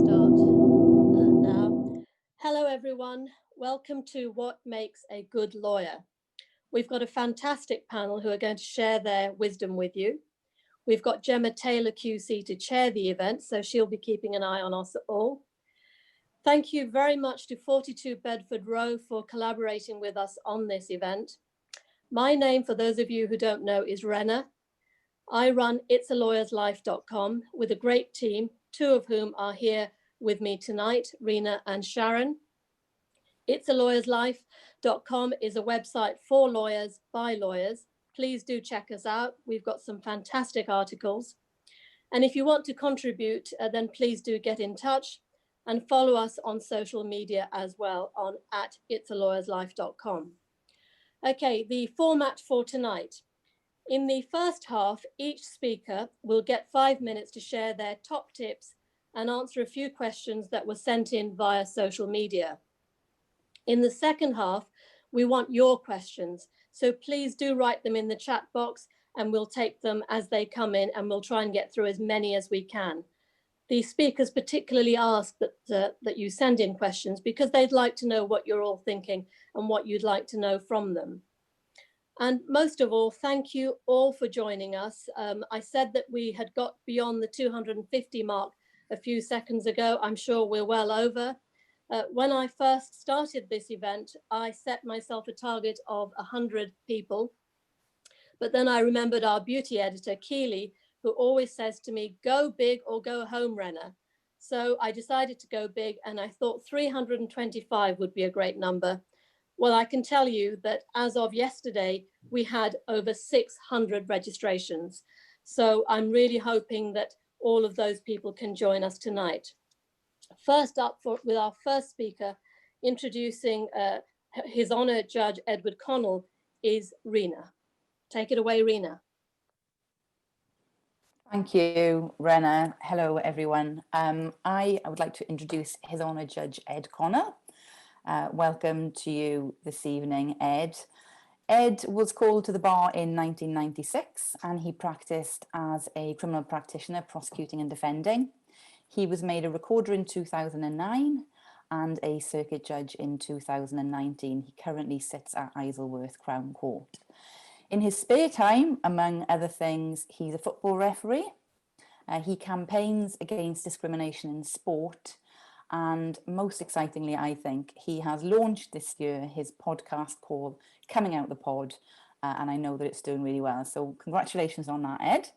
start now. Hello everyone, welcome to What Makes a Good Lawyer. We've got a fantastic panel who are going to share their wisdom with you. We've got Gemma Taylor QC to chair the event, so she'll be keeping an eye on us all. Thank you very much to 42 Bedford Row for collaborating with us on this event. My name, for those of you who don't know, is Rena. I run itsalawyerslife.com with a great team, two of whom are here with me tonight, Rena and Sharon. Itsalawyerslife.com is a website for lawyers by lawyers. Please do check us out. We've got some fantastic articles. And if you want to contribute, then please do get in touch and follow us on social media as well on @itsalawyerslife.com. Okay, the format for tonight. In the first half, each speaker will get 5 minutes to share their top tips and answer a few questions that were sent in via social media. In the second half, we want your questions, so please do write them in the chat box and we'll take them as they come in and we'll try and get through as many as we can. The speakers particularly ask that you send in questions because they'd like to know what you're all thinking and what you'd like to know from them. And most of all, thank you all for joining us. I said that we had got beyond the 250 mark a few seconds ago. I'm sure we're well over. When I first started this event, I set myself a target of 100 people. But then I remembered our beauty editor, Keely, who always says to me, go big or go home, Rena. So I decided to go big and I thought 325 would be a great number. Well, I can tell you that as of yesterday, we had over 600 registrations. So I'm really hoping that all of those people can join us tonight. First up with our first speaker, introducing His Honour Judge Edward Connell, is Rena. Take it away, Rena. Thank you, Rena. Hello, everyone. I would like to introduce His Honour Judge Ed Connell. Welcome to you this evening, Ed. Ed was called to the bar in 1996 and he practiced as a criminal practitioner, prosecuting and defending. He was made a recorder in 2009 and a circuit judge in 2019. He currently sits at Isleworth Crown Court. In his spare time, among other things, he's a football referee. He campaigns against discrimination in sport. And most excitingly, I think, he has launched this year his podcast called Coming Out the Pod. And I know that it's doing really well. So congratulations on that, Ed.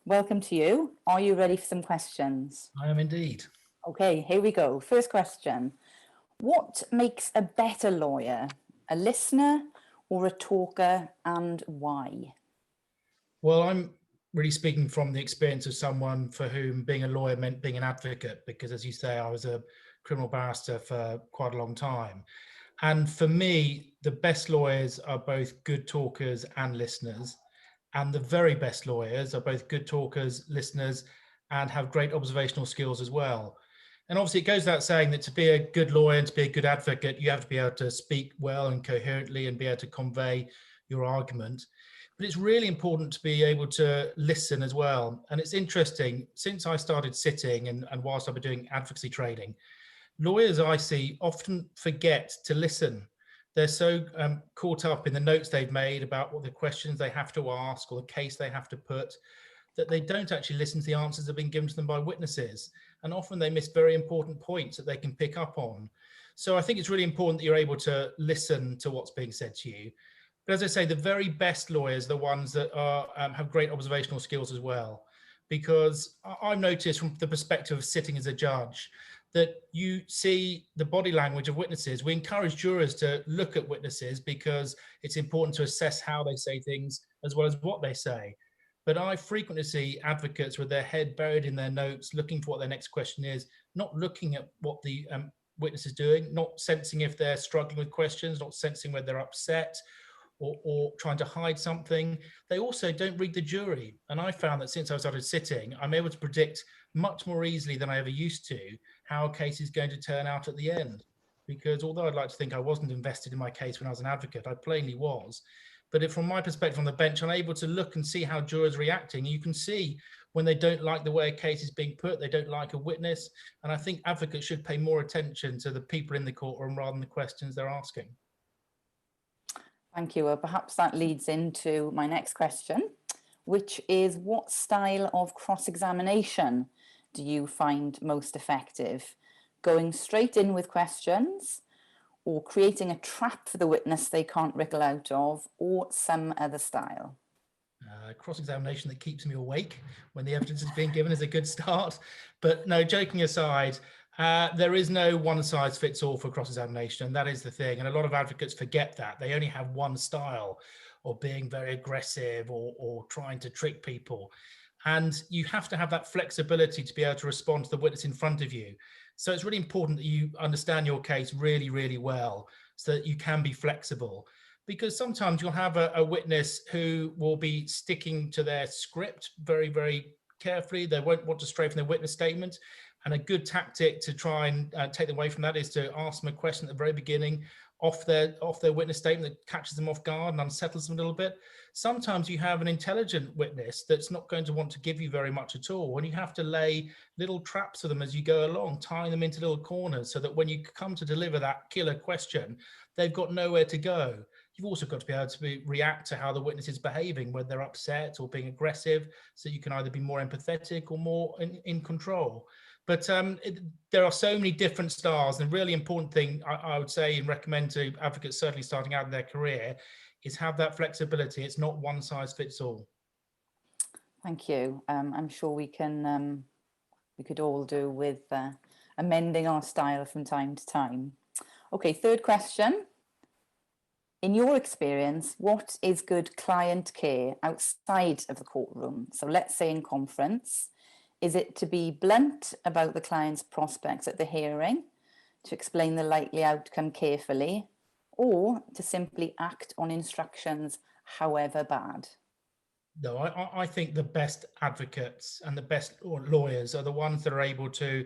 Welcome to you. Are you ready for some questions? I am indeed. Okay, here we go. First question. What makes a better lawyer? A listener or a talker, and why? Well, I'm really speaking from the experience of someone for whom being a lawyer meant being an advocate, because as you say, I was a criminal barrister for quite a long time. And for me, the best lawyers are both good talkers and listeners. And the very best lawyers are both good talkers, listeners, and have great observational skills as well. And obviously it goes without saying that to be a good lawyer and to be a good advocate, you have to be able to speak well and coherently and be able to convey your argument. But it's really important to be able to listen as well. And it's interesting, since I started sitting and whilst I've been doing advocacy training, lawyers I see often forget to listen. They're so caught up in the notes they've made about what the questions they have to ask or the case they have to put, that they don't actually listen to the answers that have been given to them by witnesses. And often they miss very important points that they can pick up on. So I think it's really important that you're able to listen to what's being said to you. But as I say, the very best lawyers are the ones that are, have great observational skills as well. Because I've noticed from the perspective of sitting as a judge, that you see the body language of witnesses. We encourage jurors to look at witnesses because it's important to assess how they say things as well as what they say. But I frequently see advocates with their head buried in their notes, looking for what their next question is, not looking at what the witness is doing, not sensing if they're struggling with questions, not sensing whether they're upset or trying to hide something. They also don't read the jury. And I found that since I started sitting, I'm able to predict much more easily than I ever used to how a case is going to turn out at the end. Because although I'd like to think I wasn't invested in my case when I was an advocate, I plainly was. But from my perspective on the bench, I'm able to look and see how jurors are reacting. You can see when they don't like the way a case is being put, they don't like a witness. And I think advocates should pay more attention to the people in the courtroom rather than the questions they're asking. Thank you. Well, perhaps that leads into my next question, which is, what style of cross-examination do you find most effective? Going straight in with questions, or creating a trap for the witness they can't wriggle out of, or some other style? Cross-examination that keeps me awake when the evidence is being given is a good start. But no, joking aside, there is no one size fits all for cross-examination, and that is the thing. And a lot of advocates forget that. They only have one style, or being very aggressive, or trying to trick people. And you have to have that flexibility to be able to respond to the witness in front of you. So it's really important that you understand your case really, really well so that you can be flexible. Because sometimes you'll have a witness who will be sticking to their script very, very carefully. They won't want to stray from their witness statement. And a good tactic to try and take them away from that is to ask them a question at the very beginning off their witness statement that catches them off guard and unsettles them a little bit. Sometimes you have an intelligent witness that's not going to want to give you very much at all, and you have to lay little traps for them as you go along, tying them into little corners so that when you come to deliver that killer question, they've got nowhere to go. You've also got to be able to react to how the witness is behaving, whether they're upset or being aggressive, so you can either be more empathetic or more in control. But there are so many different styles. And the really important thing I would say and recommend to advocates certainly starting out in their career is have that flexibility. It's not one size fits all. Thank you. I'm sure we could all do with amending our style from time to time. Okay, third question. In your experience, what is good client care outside of the courtroom? So let's say in conference, is it to be blunt about the client's prospects at the hearing, to explain the likely outcome carefully, or to simply act on instructions, however bad? No, I think the best advocates and the best lawyers are the ones that are able to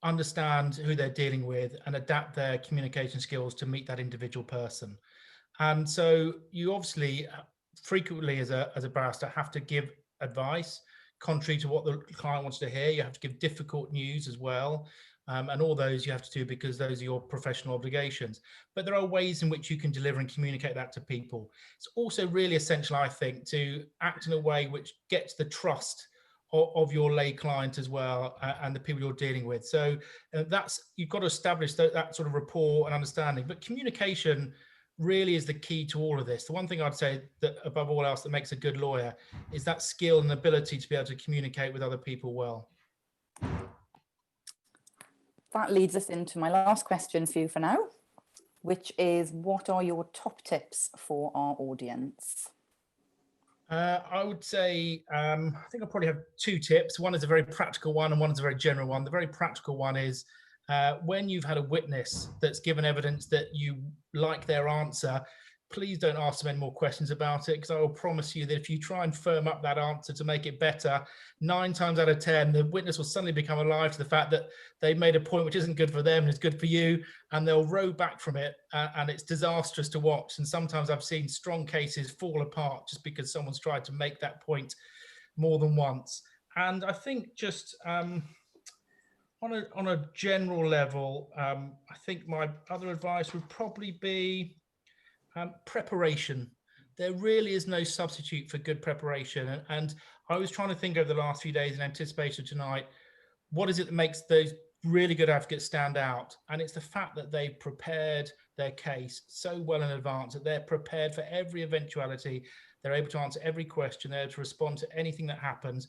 understand who they're dealing with and adapt their communication skills to meet that individual person. And so you obviously frequently as a barrister have to give advice contrary to what the client wants to hear. You have to give difficult news as well. And all those you have to do because those are your professional obligations. But there are ways in which you can deliver and communicate that to people. It's also really essential, I think, to act in a way which gets the trust of your lay client as well, and the people you're dealing with. So you've got to establish that sort of rapport and understanding. But communication really is the key to all of this. The one thing I'd say that above all else that makes a good lawyer is that skill and ability to be able to communicate with other people well. That leads us into my last question for you for now, which is, what are your top tips for our audience? I would say, I think I probably have two tips. One is a very practical one and one is a very general one. The very practical one is when you've had a witness that's given evidence that you like their answer, please don't ask them any more questions about it, because I will promise you that if you try and firm up that answer to make it better, 9 times out of 10, the witness will suddenly become alive to the fact that they made a point which isn't good for them and is good for you, and they'll row back from it, and it's disastrous to watch. And sometimes I've seen strong cases fall apart just because someone's tried to make that point more than once. And I think just on a general level, I think my other advice would probably be preparation. There really is no substitute for good preparation. And I was trying to think over the last few days in anticipation of tonight, what is it that makes those really good advocates stand out? And it's the fact that they've prepared their case so well in advance, that they're prepared for every eventuality. They're able to answer every question. They're able to respond to anything that happens.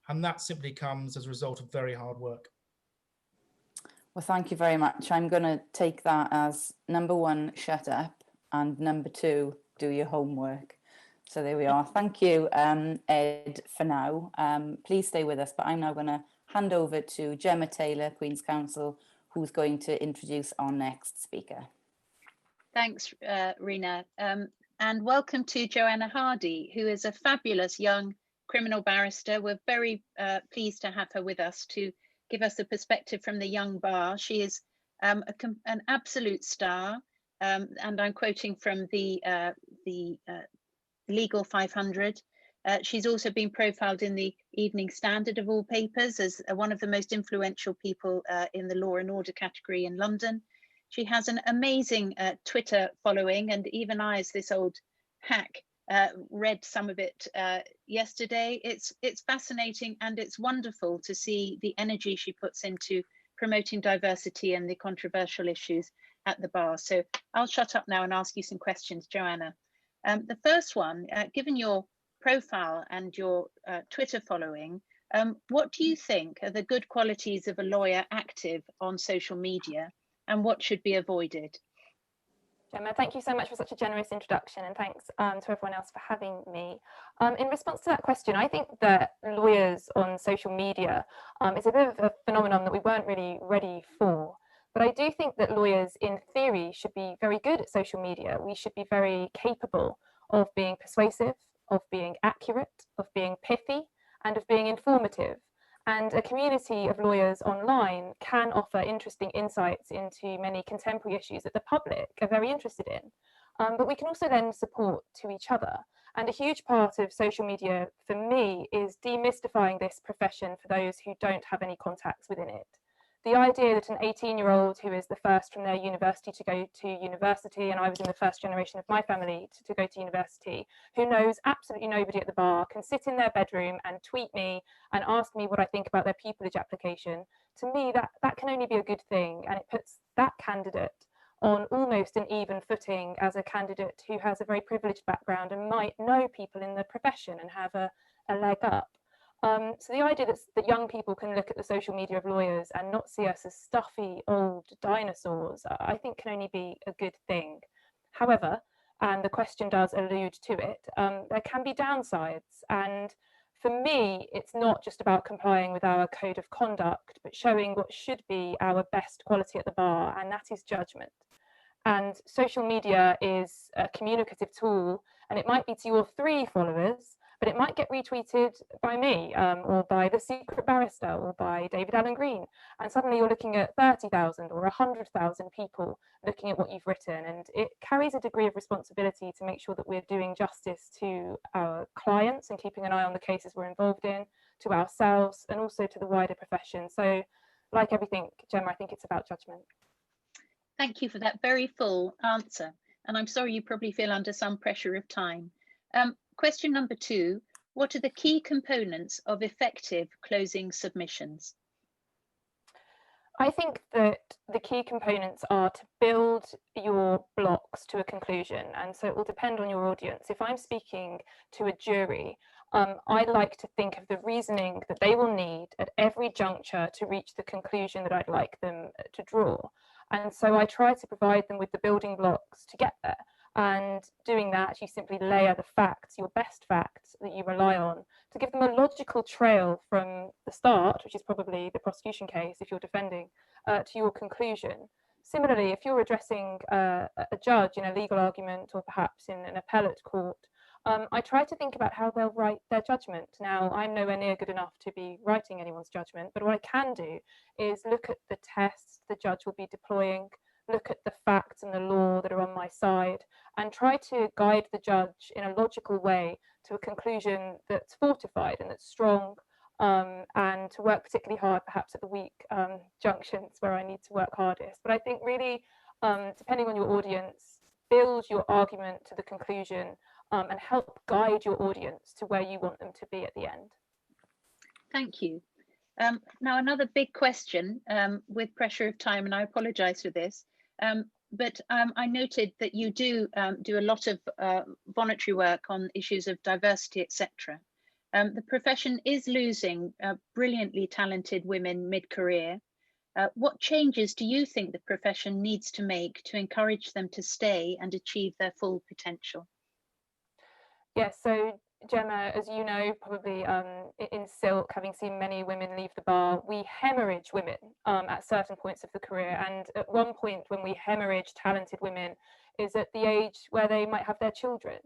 And that simply comes as a result of very hard work. Well, thank you very much. I'm going to take that as number 1, shut up, and number 2, do your homework. So there we are. Thank you, Ed, for now. Please stay with us, but I'm now going to hand over to Gemma Taylor, Queen's Counsel, who's going to introduce our next speaker. Thanks, Rena. And welcome to Joanna Hardy, who is a fabulous young criminal barrister. We're very pleased to have her with us to give us a perspective from the young bar. She is an absolute star. And I'm quoting from the Legal 500. She's also been profiled in the Evening Standard of all papers as one of the most influential people in the law and order category in London. She has an amazing Twitter following, and even I, as this old hack, read some of it yesterday. It's fascinating, and it's wonderful to see the energy she puts into promoting diversity and the controversial issues at the bar. So I'll shut up now and ask you some questions, Joanna. The first one, given your profile and your Twitter following, what do you think are the good qualities of a lawyer active on social media, and what should be avoided? Gemma, thank you so much for such a generous introduction, and thanks to everyone else for having me. In response to that question, I think that lawyers on social media is a bit of a phenomenon that we weren't really ready for. But I do think that lawyers, in theory, should be very good at social media. We should be very capable of being persuasive, of being accurate, of being pithy, and of being informative. And a community of lawyers online can offer interesting insights into many contemporary issues that the public are very interested in. But we can also then support to each other. And a huge part of social media for me is demystifying this profession for those who don't have any contacts within it. The idea that an 18-year-old who is the first from their university to go to university, and I was in the first generation of my family to go to university, who knows absolutely nobody at the bar, can sit in their bedroom and tweet me and ask me what I think about their pupillage application, to me that can only be a good thing, and it puts that candidate on almost an even footing as a candidate who has a very privileged background and might know people in the profession and have a leg up. So the idea that young people can look at the social media of lawyers and not see us as stuffy old dinosaurs, I think can only be a good thing. However, and the question does allude to it, there can be downsides. And for me, it's not just about complying with our code of conduct, but showing what should be our best quality at the bar, and that is judgment. And social media is a communicative tool, and it might be to your 3 followers, but it might get retweeted by me or by The Secret Barrister or by David Allen Green. And suddenly you're looking at 30,000 or 100,000 people looking at what you've written. And it carries a degree of responsibility to make sure that we're doing justice to our clients and keeping an eye on the cases we're involved in, to ourselves, and also to the wider profession. So like everything, Gemma, I think it's about judgment. Thank you for that very full answer. And I'm sorry you probably feel under some pressure of time. Question number 2, what are the key components of effective closing submissions? I think that the key components are to build your blocks to a conclusion. And so it will depend on your audience. If I'm speaking to a jury, I like to think of the reasoning that they will need at every juncture to reach the conclusion that I'd like them to draw. And so I try to provide them with the building blocks to get there. And doing that, you simply layer the facts, your best facts that you rely on, to give them a logical trail from the start, which is probably the prosecution case if you're defending, to your conclusion. Similarly, if you're addressing a judge in a legal argument or perhaps in an appellate court, I try to think about how they'll write their judgment. Now, I'm nowhere near good enough to be writing anyone's judgment, but what I can do is look at the tests the judge will be deploying, look at the facts and the law that are on my side, and try to guide the judge in a logical way to a conclusion that's fortified and that's strong, and to work particularly hard perhaps at the weak junctions where I need to work hardest. But I think really, depending on your audience, build your argument to the conclusion and help guide your audience to where you want them to be at the end. Thank you. Now, another big question with pressure of time, and I apologise for this, but I noted that you do a lot of voluntary work on issues of diversity, etc. The profession is losing brilliantly talented women mid-career. What changes do you think the profession needs to make to encourage them to stay and achieve their full potential? Yes, so Gemma, as you know, probably in Silk, having seen many women leave the bar, we hemorrhage women at certain points of the career. And at one point when we hemorrhage talented women is at the age where they might have their children.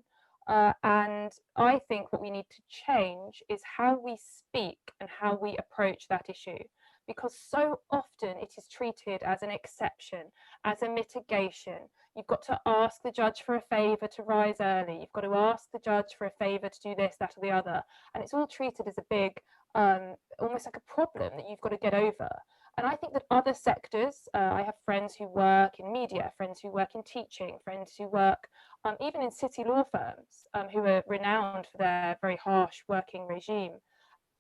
And I think what we need to change is how we speak and how we approach that issue. because so often it is treated as an exception, as a mitigation. You've got to ask the judge for a favour to rise early. You've got to ask the judge for a favour to do this, that or the other. And it's all treated as a big, almost like a problem that you've got to get over. And I think that other sectors, I have friends who work in media, friends who work in teaching, friends who work even in city law firms who are renowned for their very harsh working regime.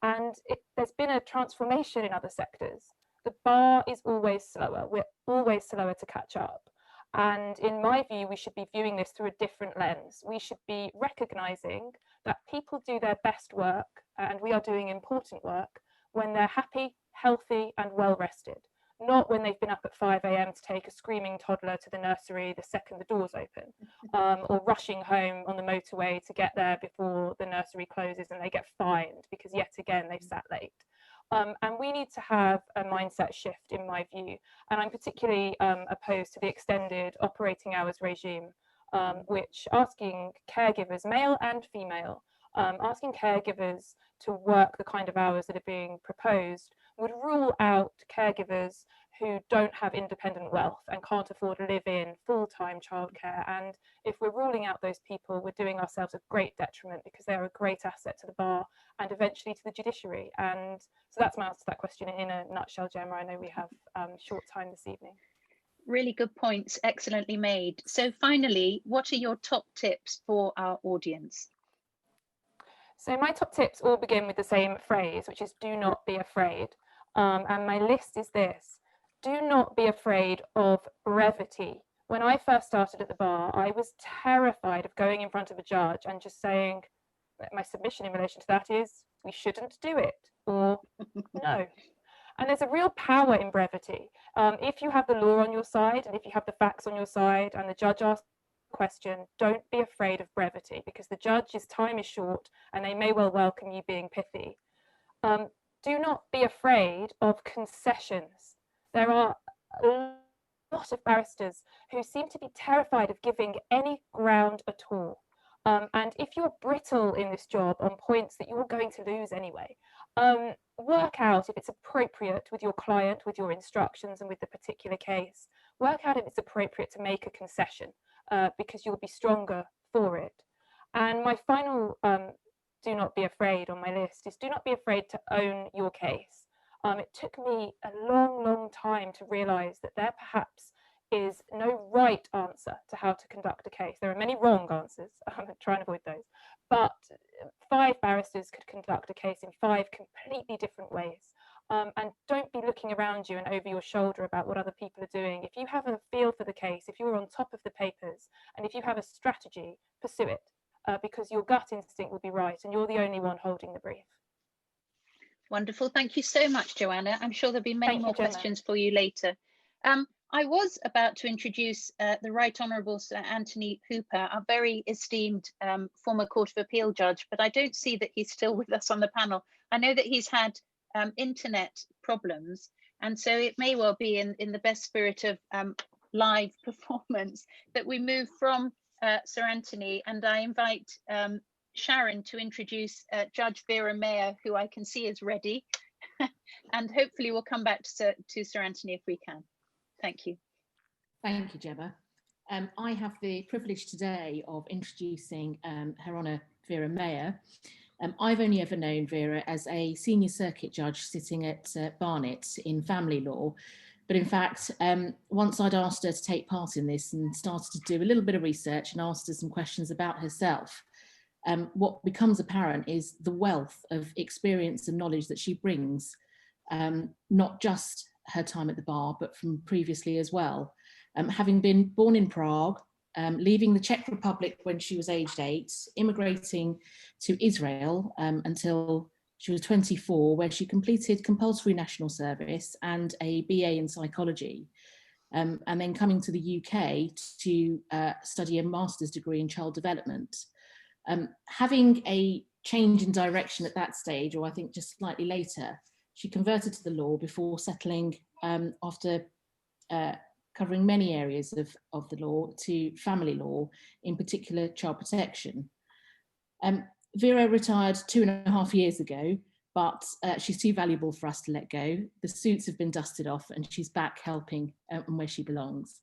And there's been a transformation in other sectors. The bar is always slower. We're always slower to catch up. And in my view, we should be viewing this through a different lens. We should be recognizing that people do their best work, and we are doing important work, when they're happy, healthy, and well rested, not when they've been up at 5 a.m. to take a screaming toddler to the nursery the second the doors open, or rushing home on the motorway to get there before the nursery closes and they get fined because yet again they've sat late. And we need to have a mindset shift, in my view. And I'm particularly opposed to the extended operating hours regime, which asking caregivers, male and female, asking caregivers to work the kind of hours that are being proposed would rule out caregivers who don't have independent wealth and can't afford to live in full-time childcare. And if we're ruling out those people, we're doing ourselves a great detriment, because they're a great asset to the bar and eventually to the judiciary. And so that's my answer to that question in a nutshell, Gemma. I know we have short time this evening. Really good points, excellently made. So finally, what are your top tips for our audience? So my top tips all begin with the same phrase, which is do not be afraid. And my list is this: do not be afraid of brevity. When I first started at the bar, I was terrified of going in front of a judge and just saying, my submission in relation to that is, we shouldn't do it, or no. And there's a real power in brevity. If you have the law on your side, and if you have the facts on your side, and the judge asks a question, don't be afraid of brevity, because the judge's time is short and they may well welcome you being pithy. Do not be afraid of concessions. There are a lot of barristers who seem to be terrified of giving any ground at all. And if you're brittle in this job on points that you're going to lose anyway, work out if it's appropriate with your client, with your instructions and with the particular case. Work out if it's appropriate to make a concession, because you'll be stronger for it. And my final do not be afraid on my list is do not be afraid to own your case. It took me a long time to realize that there perhaps is no right answer to how to conduct a case. There are many wrong answers. I'm trying to avoid those. But 5 barristers could conduct a case in 5 completely different ways. And don't be looking around you and over your shoulder about what other people are doing. If you have a feel for the case, if you're on top of the papers, and if you have a strategy, pursue it, because your gut instinct will be right and you're the only one holding the brief. Wonderful. Thank you so much, Joanna. I'm sure there'll be many more questions for you later. I was about to introduce the Right Honourable Sir Anthony Hooper, our very esteemed former Court of Appeal judge, but I don't see that he's still with us on the panel. I know that he's had internet problems, and so it may well be in the best spirit of live performance that we move from Sir Anthony, and I invite Sharon to introduce Judge Vera Mayer, who I can see is ready, and hopefully we'll come back to Sir Anthony if we can. Thank you. Thank you, Gemma. I have the privilege today of introducing Her Honour Vera Mayer. I've only ever known Vera as a senior circuit judge sitting at Barnet in family law. But in fact, once I'd asked her to take part in this and started to do a little bit of research and asked her some questions about herself, what becomes apparent is the wealth of experience and knowledge that she brings, not just her time at the bar, but from previously as well. Having been born in Prague, leaving the Czech Republic when she was aged 8, immigrating to Israel until she was 24, where she completed compulsory national service and a BA in psychology, and then coming to the UK to study a master's degree in child development. Having a change in direction at that stage, or I think just slightly later, she converted to the law before settling, after covering many areas of the law, to family law, in particular child protection. Vera retired 2.5 years ago, but she's too valuable for us to let go. The suits have been dusted off and she's back helping and where she belongs.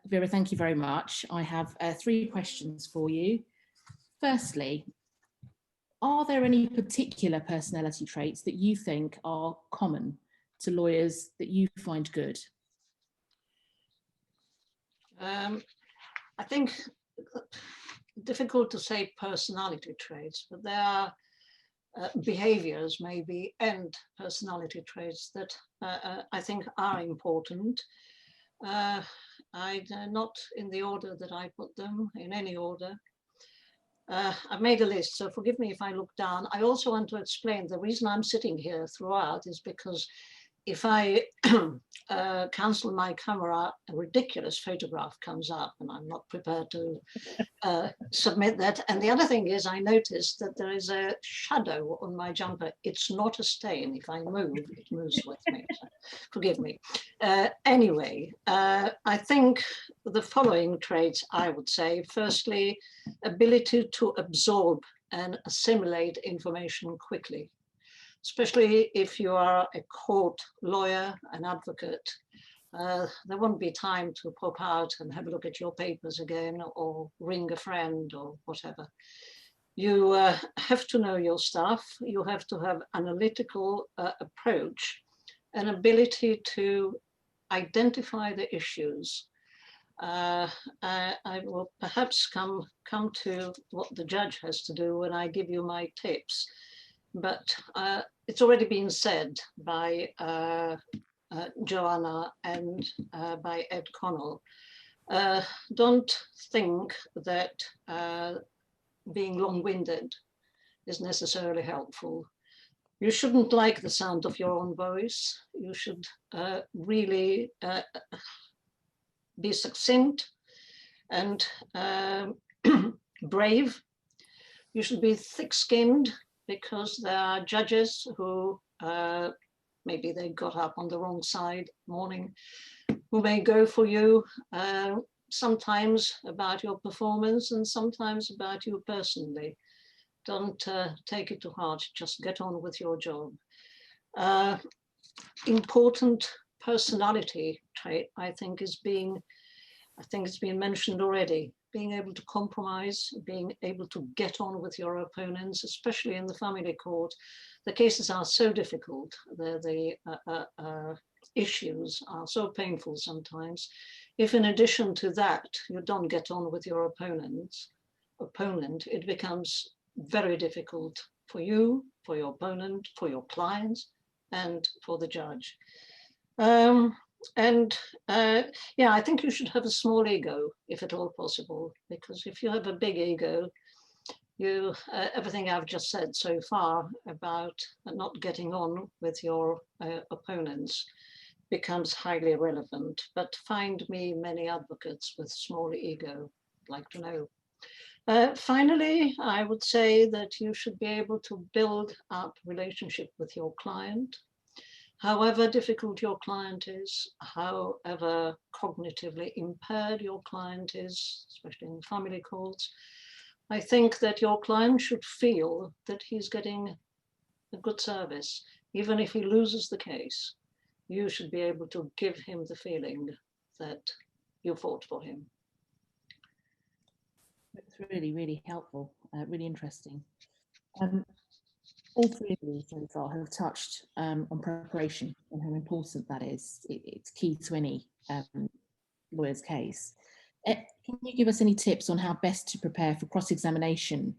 Vera, thank you very much. I have 3 questions for you. Firstly, are there any particular personality traits that you think are common to lawyers that you find good? I think difficult to say personality traits, but there are behaviors maybe and personality traits that I think are important. Not in the order that I put them, in any order. I've made a list, so forgive me if I look down. I also want to explain the reason I'm sitting here throughout is because if I cancel my camera, a ridiculous photograph comes up and I'm not prepared to submit that. And the other thing is I noticed that there is a shadow on my jumper. It's not a stain. If I move, it moves with me. So forgive me. Anyway, I think the following traits I would say. Firstly, ability to absorb and assimilate information quickly, especially if you are a court lawyer, an advocate. There won't be time to pop out and have a look at your papers again or ring a friend or whatever. You have to know your stuff. You have to have analytical approach, an ability to identify the issues. I will perhaps come to what the judge has to do when I give you my tips. But it's already been said by Joanna and by Ed Connell. Don't think that being long-winded is necessarily helpful. You shouldn't like the sound of your own voice. You should really be succinct and brave. You should be thick-skinned, because there are judges who maybe they got up on the wrong side morning, who may go for you sometimes about your performance and sometimes about you personally. Don't take it to heart, just get on with your job. Important personality trait, I think it's been mentioned already. Being able to compromise, being able to get on with your opponents, especially in the family court. The cases are so difficult, the issues are so painful sometimes. If in addition to that, you don't get on with your opponent, it becomes very difficult for you, for your opponent, for your clients, and for the judge. Yeah, I think you should have a small ego, if at all possible, because if you have a big ego, you everything I've just said so far about not getting on with your opponents becomes highly relevant. But find me many advocates with small ego. I'd like to know. Finally, I would say that you should be able to build up relationship with your client. However difficult your client is, however cognitively impaired your client is, especially in family courts, I think that your client should feel that he's getting a good service. Even if he loses the case, you should be able to give him the feeling that you fought for him. That's really, really helpful, really interesting. All 3 of you so far have touched on preparation and how important that is. It's key to any lawyer's case. Can you give us any tips on how best to prepare for cross-examination,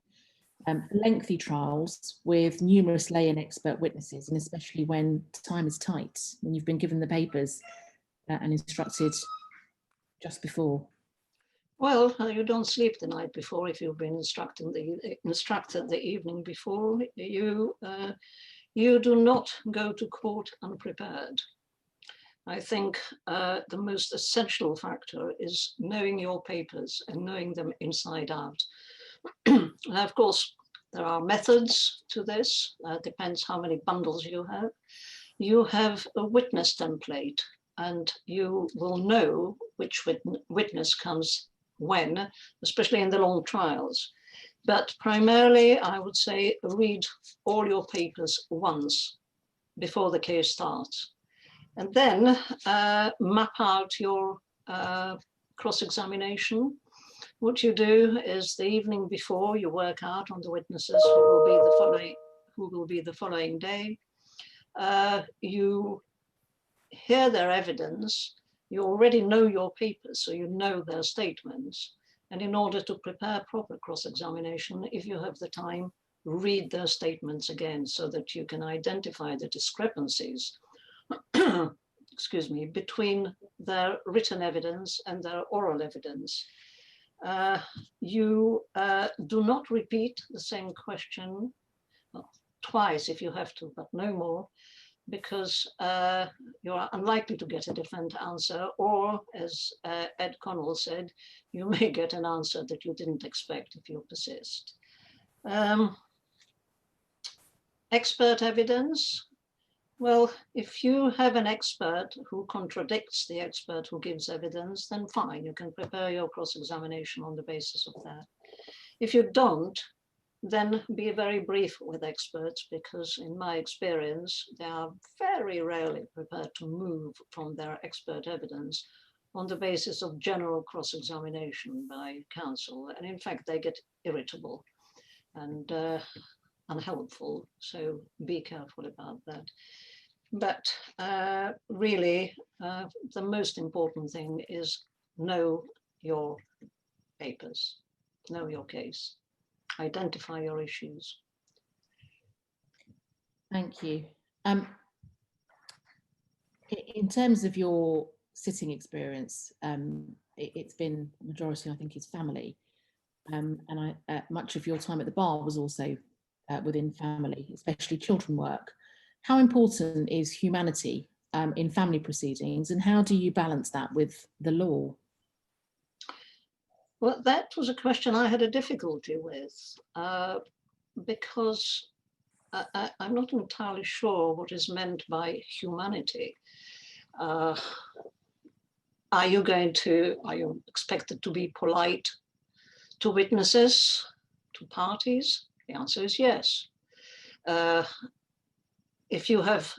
lengthy trials with numerous lay and expert witnesses, and especially when time is tight, when you've been given the papers and instructed just before? Well, you don't sleep the night before if you've been instructed the evening before. You do not go to court unprepared. I think the most essential factor is knowing your papers and knowing them inside out. Now, of course, there are methods to this. Depends how many bundles you have. You have a witness template, and you will know which witness comes when, especially in the long trials. But primarily, I would say read all your papers once before the case starts. And then map out your cross-examination. What you do is the evening before, you work out on the witnesses who will be the following day. You hear their evidence. You already know your papers, so you know their statements. And in order to prepare proper cross-examination, if you have the time, read their statements again so that you can identify the discrepancies excuse me, between their written evidence and their oral evidence. You do not repeat the same question, well, twice if you have to, but no more, because you are unlikely to get a different answer, or as Ed Connell said, you may get an answer that you didn't expect if you persist. Expert evidence. Well, if you have an expert who contradicts the expert who gives evidence, then fine, you can prepare your cross-examination on the basis of that. If you don't, then be very brief with experts, because in my experience, they are very rarely prepared to move from their expert evidence on the basis of general cross-examination by counsel. And in fact, they get irritable and unhelpful. So be careful about that. But really, the most important thing is know your papers, know your case, identify your issues. Thank you. In terms of your sitting experience, it's been majority, I think, is family. And much of your time at the bar was also within family, especially children work. How important is humanity in family proceedings, and how do you balance that with the law? Well, that was a question I had a difficulty with, because I'm not entirely sure what is meant by humanity. Are you expected to be polite to witnesses, to parties? The answer is yes. If you have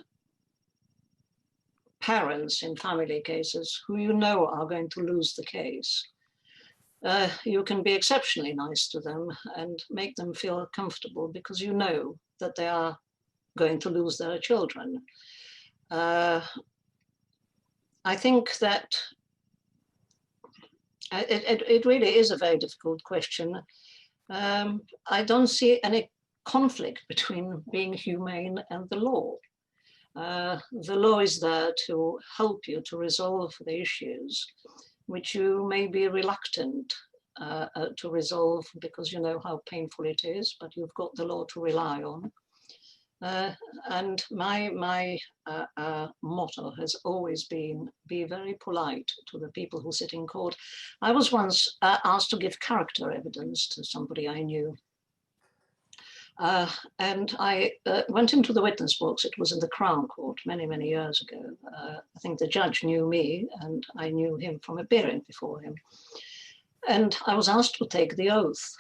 parents in family cases who you know are going to lose the case, you can be exceptionally nice to them and make them feel comfortable, because you know that they are going to lose their children. I think that it really is a very difficult question. I don't see any conflict between being humane and the law. The law is there to help you to resolve the issues which you may be reluctant to resolve because you know how painful it is, but you've got the law to rely on. And my motto has always been, be very polite to the people who sit in court. I was once asked to give character evidence to somebody I knew. And I went into the witness box. It was in the Crown Court many, many years ago. I think the judge knew me and I knew him from appearing before him. And I was asked to take the oath.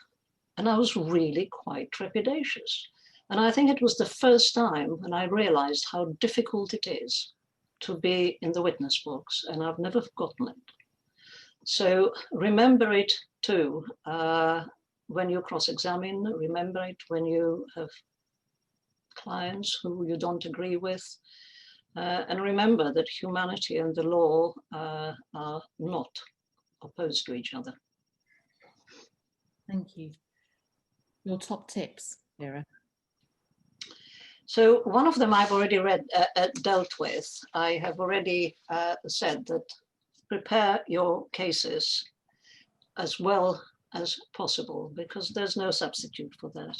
And I was really quite trepidatious. And I think it was the first time when I realized how difficult it is to be in the witness box, and I've never forgotten it. So remember it too. When you cross-examine, remember it when you have clients who you don't agree with. And remember that humanity and the law are not opposed to each other. Thank you. Your top tips, Vera? So one of them I've already dealt with. I have already said that prepare your cases as well as possible, because there's no substitute for that.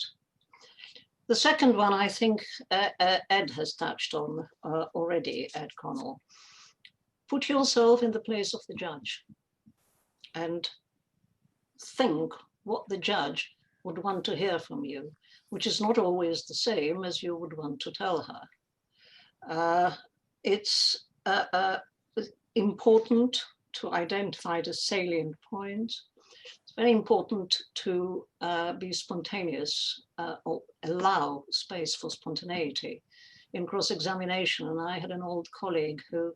The second one, I think Ed has touched on already, Ed Connell. Put yourself in the place of the judge and think what the judge would want to hear from you, which is not always the same as you would want to tell her. It's important to identify the salient points. It's very important to be spontaneous or allow space for spontaneity in cross-examination. And I had an old colleague who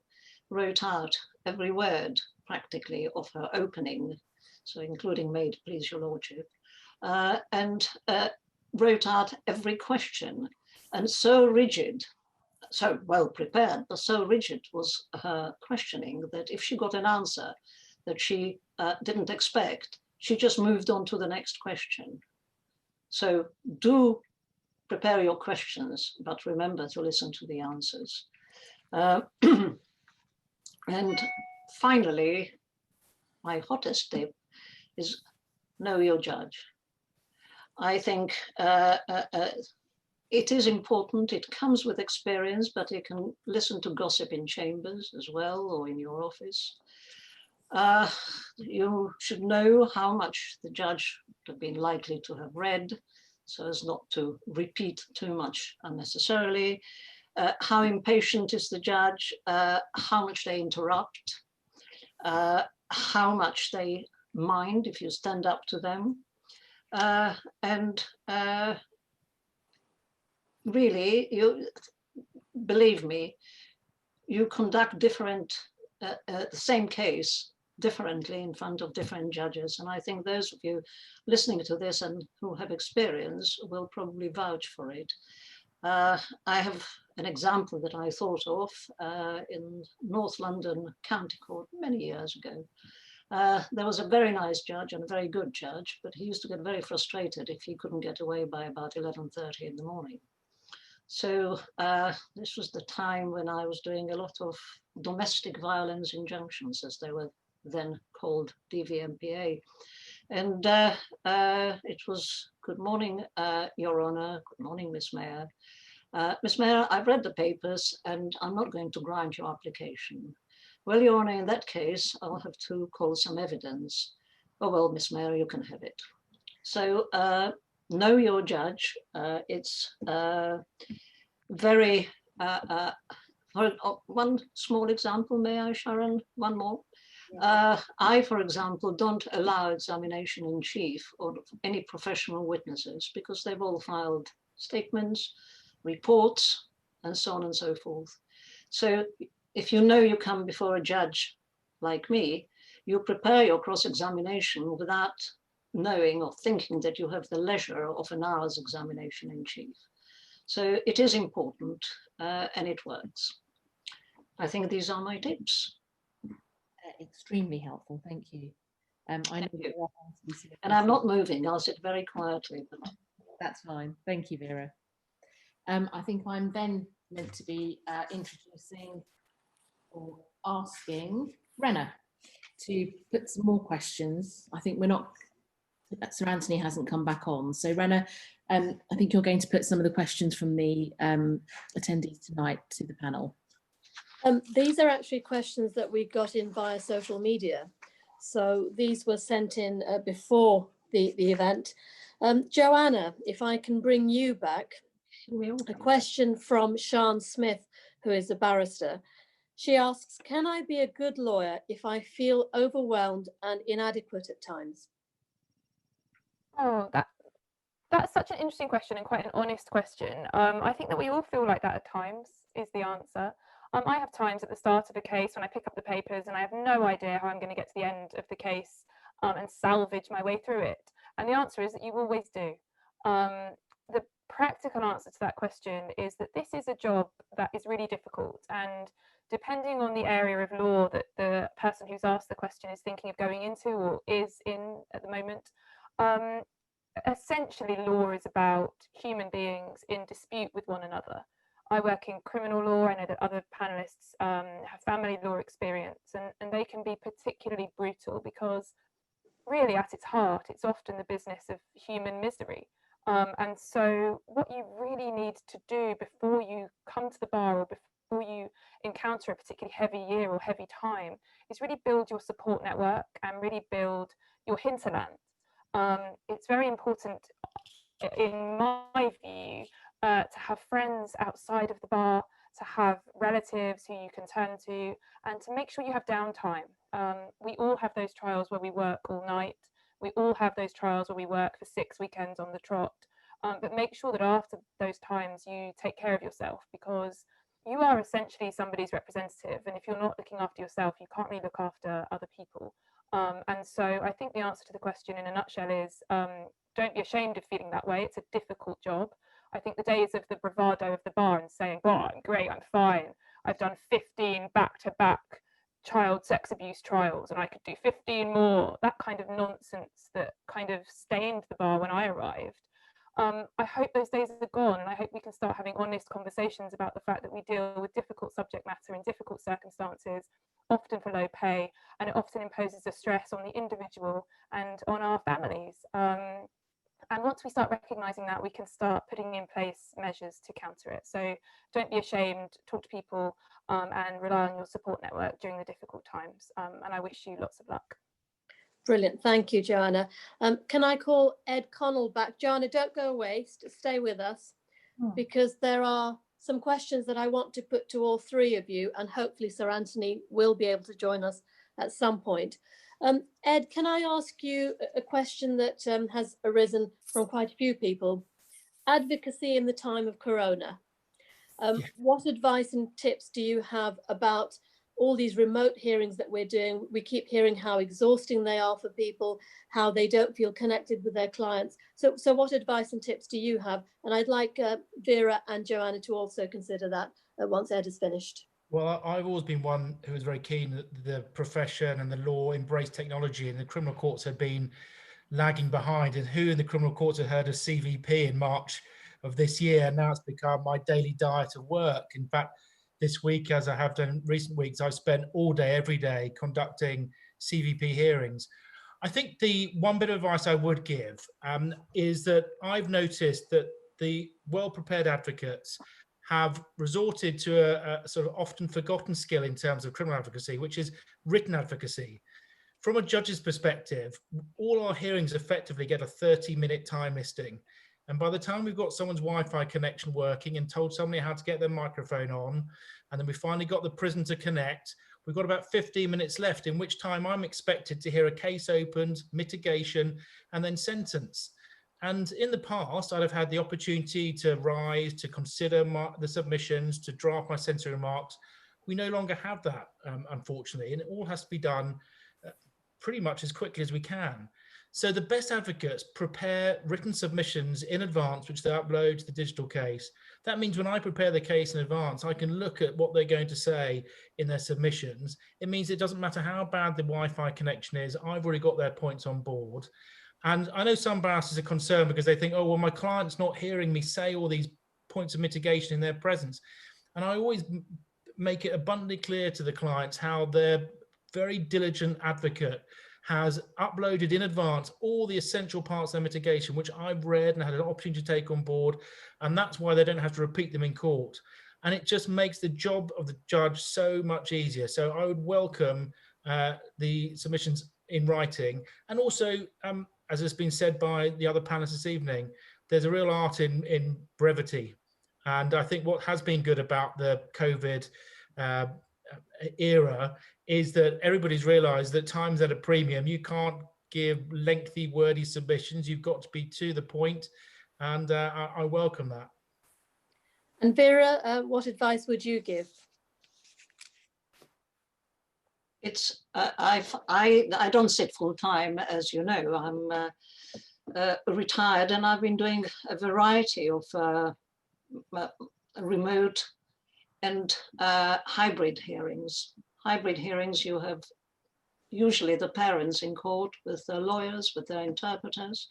wrote out every word practically of her opening, so including "May it please your lordship," and wrote out every question. And so rigid, so well prepared, but so rigid was her questioning that if she got an answer that she didn't expect, she just moved on to the next question. So do prepare your questions, but remember to listen to the answers. And finally, my hottest tip is know your judge. I think it is important, it comes with experience, but you can listen to gossip in chambers as well, or in your office. You should know how much the judge would have been likely to have read, so as not to repeat too much unnecessarily. How impatient is the judge, how much they interrupt, how much they mind if you stand up to them. And really, you believe me, you conduct different, the same case differently in front of different judges. And I think those of you listening to this and who have experience will probably vouch for it. I have an example that I thought of in North London County Court many years ago. There was a very nice judge and a very good judge, but he used to get very frustrated if he couldn't get away by about 11:30 in the morning. So this was the time when I was doing a lot of domestic violence injunctions, as they were then called, DVMPA. And it was, "Good morning, Your Honour. Good morning, Miss Mayor. Miss Mayor, I've read the papers and I'm not going to grant your application." "Well, Your Honour, in that case, I'll have to call some evidence." "Oh, well, Miss Mayor, you can have it." So know your judge. It's very, one small example, may I, Sharon? One more. I, for example, don't allow examination in chief or any professional witnesses because they've all filed statements, reports, and so on and so forth. So if you know you come before a judge like me, you prepare your cross-examination without knowing or thinking that you have the leisure of an hour's examination in chief. So it is important and it works. I think these are my tips. Extremely helpful, thank you. I know you. And I'm not moving, I'll sit very quietly. But that's fine, thank you, Vera. I think I'm then meant to be introducing or asking Rena to put some more questions. I think we're not, Sir Anthony hasn't come back on. So Rena, I think you're going to put some of the questions from the attendees tonight to the panel. These are actually questions that we got in via social media. So these were sent in before the event. Joanna, if I can bring you back, a question from Sian Smith, who is a barrister. She asks, can I be a good lawyer if I feel overwhelmed and inadequate at times? Oh, that's such an interesting question and quite an honest question. I think that we all feel like that at times is the answer. I have times at the start of a case when I pick up the papers and I have no idea how I'm going to get to the end of the case and salvage my way through it. And the answer is that you always do. The practical answer to that question is that this is a job that is really difficult, and depending on the area of law that the person who's asked the question is thinking of going into or is in at the moment, essentially law is about human beings in dispute with one another. I work in criminal law. I know that other panelists have family law experience, and they can be particularly brutal because really at its heart, it's often the business of human misery. And so what you really need to do before you come to the bar or before you encounter a particularly heavy year or heavy time is really build your support network and really build your hinterland. It's very important, in my view, to have friends outside of the bar, to have relatives who you can turn to, and to make sure you have downtime. We all have those trials where we work all night, We all have those trials where we work for 6 weekends on the trot, but make sure that after those times you take care of yourself, because you are essentially somebody's representative, and if you're not looking after yourself, you can't really look after other people. And so I think the answer to the question in a nutshell is don't be ashamed of feeling that way. It's a difficult job. I think the days of the bravado of the bar and saying, "Oh, I'm great, I'm fine. I've done 15 back-to-back child sex abuse trials and I could do 15 more," that kind of nonsense that kind of stained the bar when I arrived. I hope those days are gone, and I hope we can start having honest conversations about the fact that we deal with difficult subject matter in difficult circumstances, often for low pay, and it often imposes a stress on the individual and on our families. And once we start recognising that, we can start putting in place measures to counter it. So don't be ashamed, talk to people, and rely on your support network during the difficult times. And I wish you lots of luck. Brilliant. Thank you, Joanna. Can I call Ed Connell back? Joanna, don't go away. Stay with us, because there are some questions that I want to put to all three of you, and hopefully Sir Anthony will be able to join us at some point. Ed, can I ask you a question that has arisen from quite a few people? Advocacy in the time of Corona. What advice and tips do you have about all these remote hearings that we're doing? We keep hearing how exhausting they are for people, how they don't feel connected with their clients. So what advice and tips do you have? And I'd like Vera and Joanna to also consider that once Ed is finished. Well, I've always been one who was very keen that the profession and the law embrace technology, and the criminal courts have been lagging behind. And who in the criminal courts had heard of CVP in March of this year? Now it's become my daily diet of work. In fact, this week, as I have done in recent weeks, I've spent all day, every day, conducting CVP hearings. I think the one bit of advice I would give is that I've noticed that the well-prepared advocates have resorted to a sort of often forgotten skill in terms of criminal advocacy, which is written advocacy. From a judge's perspective, all our hearings effectively get a 30-minute time listing. And by the time we've got someone's Wi-Fi connection working and told somebody how to get their microphone on, and then we finally got the prison to connect, we've got about 15 minutes left, in which time I'm expected to hear a case opened, mitigation, and then sentence. And in the past, I'd have had the opportunity to rise, to consider the submissions, to draft my sensory remarks. We no longer have that, unfortunately, and it all has to be done pretty much as quickly as we can. So the best advocates prepare written submissions in advance, which they upload to the digital case. That means when I prepare the case in advance, I can look at what they're going to say in their submissions. It means it doesn't matter how bad the Wi-Fi connection is, I've already got their points on board. And I know some barristers are concerned because they think, oh, well, my client's not hearing me say all these points of mitigation in their presence. And I always make it abundantly clear to the clients how their very diligent advocate has uploaded in advance all the essential parts of their mitigation, which I've read and had an opportunity to take on board. And that's why they don't have to repeat them in court. And it just makes the job of the judge so much easier. So I would welcome the submissions in writing. And also, as has been said by the other panelists this evening, there's a real art in brevity. And I think what has been good about the COVID era is that everybody's realized that time's at a premium. You can't give lengthy, wordy submissions. You've got to be to the point, and I welcome that. And Vera, what advice would you give? It's I don't sit full time, as you know. I'm retired, and I've been doing a variety of remote and hybrid hearings. Hybrid hearings, you have usually the parents in court with their lawyers, with their interpreters,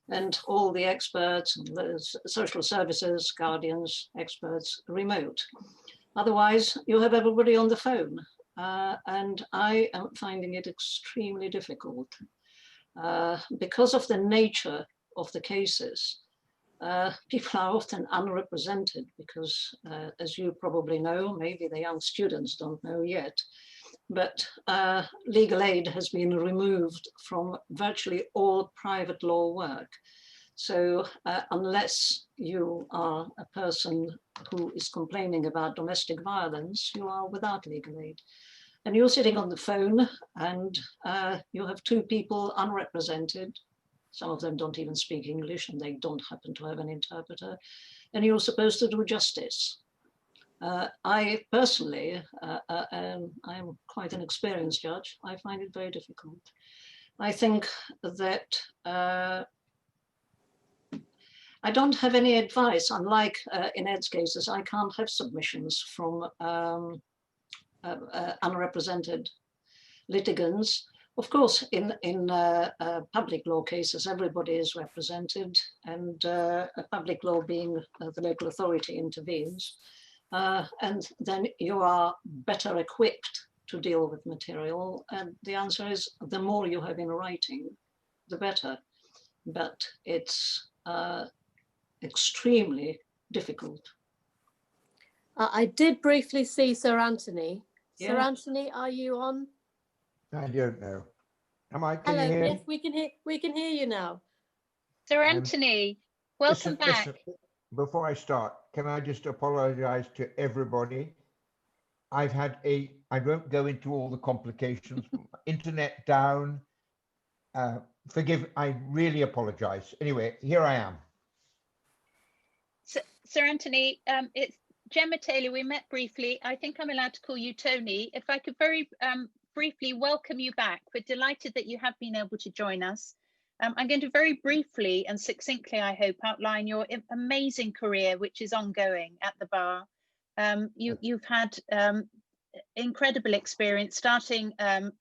and all the experts, the social services, guardians, experts, remote. Otherwise, you have everybody on the phone. And I am finding it extremely difficult because of the nature of the cases. People are often unrepresented because, as you probably know, maybe the young students don't know yet, but legal aid has been removed from virtually all private law work. So unless you are a person who is complaining about domestic violence, you are without legal aid. and you're sitting on the phone, and you have two people unrepresented. Some of them don't even speak English, and they don't happen to have an interpreter, and you're supposed to do justice. I personally, I'm quite an experienced judge. I find it very difficult. I think that I don't have any advice. Unlike in Ed's cases, I can't have submissions from unrepresented litigants. Of course, in public law cases, everybody is represented, and a public law being the local authority intervenes. And then you are better equipped to deal with material. And the answer is the more you have in writing, the better. But it's extremely difficult. I did briefly see Sir Anthony. Yeah. Sir Anthony, are you on? I don't know. Am I? Can Hello. you hear? Yes, we can hear you now. Sir Anthony, welcome Listen, back. listen, before I start, can I just apologize to everybody? I won't go into all the complications, internet down. Forgive, I really apologize. Anyway, here I am. Sir Anthony, it's Gemma Taylor. We met briefly. I think I'm allowed to call you Tony. If I could very briefly welcome you back. We're delighted that you have been able to join us. I'm going to very briefly and succinctly, I hope, outline your amazing career, which is ongoing at the bar. You've had incredible experience, starting at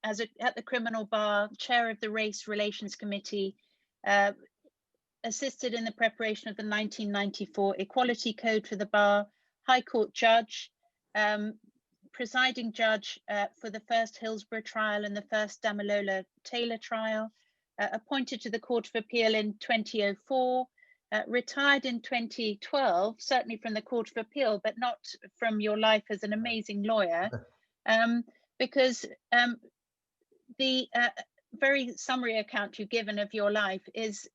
the criminal bar, chair of the Race Relations Committee, assisted in the preparation of the 1994 Equality Code for the bar, High Court judge, presiding judge for the first Hillsborough trial and the first Damilola Taylor trial, appointed to the Court of Appeal in 2004, retired in 2012, certainly from the Court of Appeal, but not from your life as an amazing lawyer, because the very summary account you've given of your life is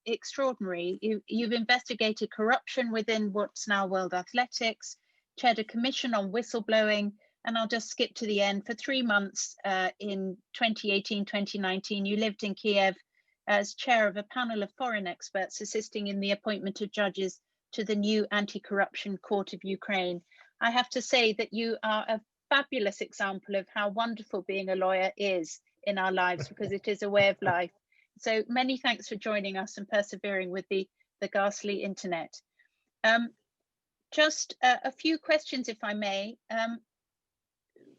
extraordinary. You've investigated corruption within what's now World Athletics, chaired a commission on whistleblowing, and I'll just skip to the end. For 3 months in 2018-2019, you lived in Kiev as chair of a panel of foreign experts assisting in the appointment of judges to the new Anti-Corruption Court of Ukraine. I have to say that you are a fabulous example of how wonderful being a lawyer is in our lives, because it is a way of life. So many thanks for joining us and persevering with the ghastly internet. Just a few questions, if I may.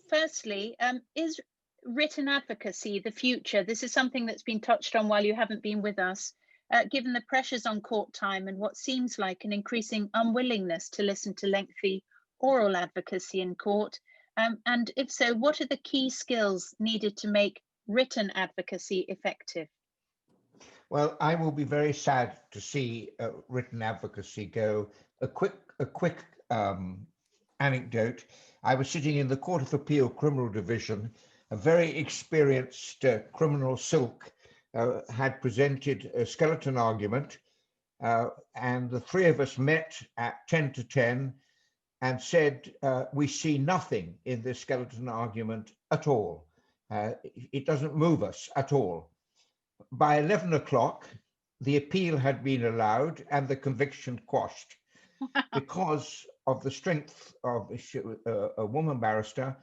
Firstly, is written advocacy the future? This is something that's been touched on while you haven't been with us, given the pressures on court time and what seems like an increasing unwillingness to listen to lengthy oral advocacy in court. And if so, what are the key skills needed to make written advocacy effective? Well, I will be very sad to see written advocacy go. A quick anecdote. I was sitting in the Court of Appeal Criminal Division. A very experienced criminal silk had presented a skeleton argument, and the three of us met at 10 to 10 and said, we see nothing in this skeleton argument at all. It doesn't move us at all. By 11 o'clock, the appeal had been allowed and the conviction quashed because of the strength of a woman barrister.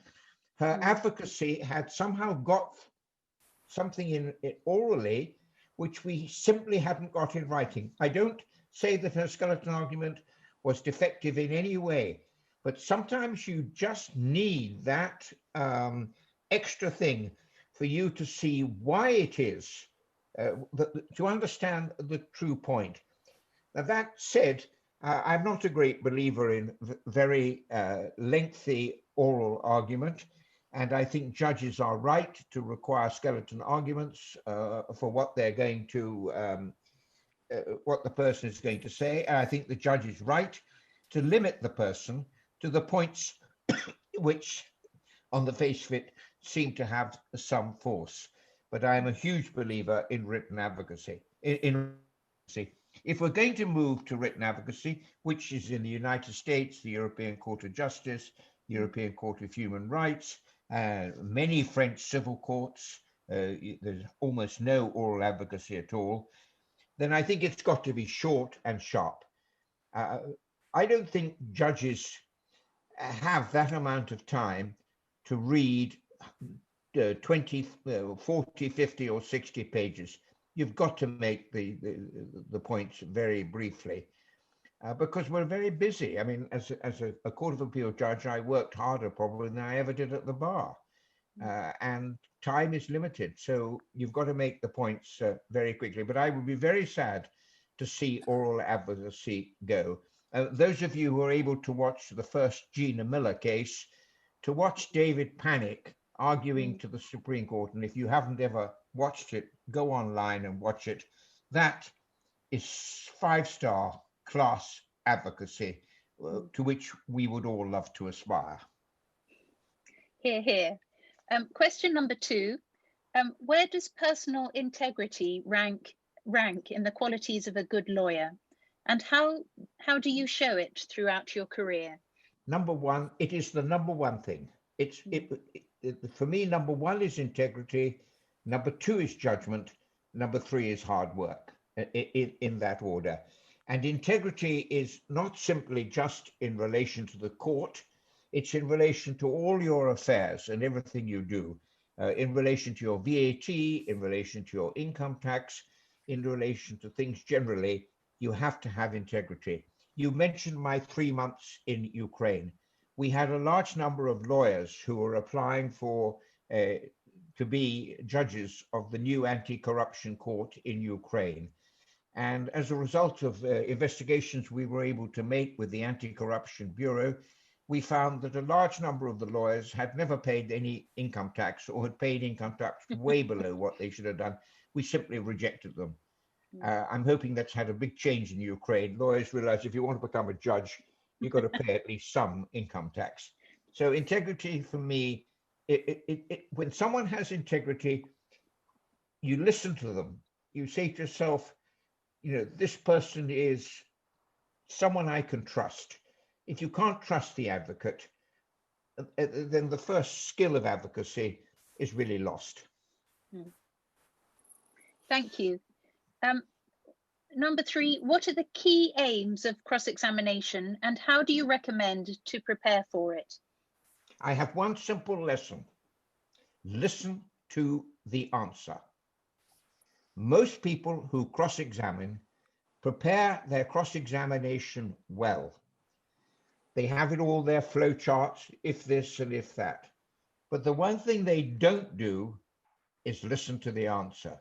Her advocacy had somehow got something in it orally, which we simply hadn't got in writing. I don't say that her skeleton argument was defective in any way, but sometimes you just need that extra thing for you to see why it is, to understand the true point. Now, that said, I'm not a great believer in very lengthy oral argument, and I think judges are right to require skeleton arguments for what they're going to, what the person is going to say. And I think the judge is right to limit the person to the points which, on the face of it, seem to have some force. But I am a huge believer in written advocacy. If we're going to move to written advocacy, which is in the United States, the European Court of Justice, European Court of Human Rights, many French civil courts, there's almost no oral advocacy at all, then I think it's got to be short and sharp. I don't think judges have that amount of time to read 20, 40, 50 or 60 pages. You've got to make the points very briefly because we're very busy. I mean, as a Court of Appeal judge, I worked harder probably than I ever did at the bar. And time is limited. So you've got to make the points very quickly. But I would be very sad to see oral advocacy go. Those of you who are able to watch the first Gina Miller case, to watch David Panic arguing to the Supreme Court, and if you haven't ever watched it, go online and watch it. That is 5-star class advocacy to which we would all love to aspire. Hear, hear. Question number 2, where does personal integrity rank in the qualities of a good lawyer? And how do you show it throughout your career? Number one, it is the number one thing. For me, number one is integrity. Number 2 is judgment. Number 3 is hard work, in that order. And integrity is not simply just in relation to the court. It's in relation to all your affairs and everything you do, in relation to your VAT, in relation to your income tax, in relation to things generally. You have to have integrity. You mentioned my 3 months in Ukraine. We had a large number of lawyers who were applying for to be judges of the new anti-corruption court in Ukraine. And as a result of investigations we were able to make with the Anti-Corruption Bureau, we found that a large number of the lawyers had never paid any income tax or had paid income tax way below what they should have done. We simply rejected them. I'm hoping that's had a big change in Ukraine. Lawyers realize if you want to become a judge, you've got to pay at least some income tax. So integrity for me, when someone has integrity, you listen to them. You say to yourself, you know, this person is someone I can trust. If you can't trust the advocate, then the first skill of advocacy is really lost. Thank you. Number 3, what are the key aims of cross-examination and how do you recommend to prepare for it? I have one simple lesson. Listen to the answer. Most people who cross-examine prepare their cross-examination well. They have it all, their flow charts, if this and if that. But the one thing they don't do is listen to the answer.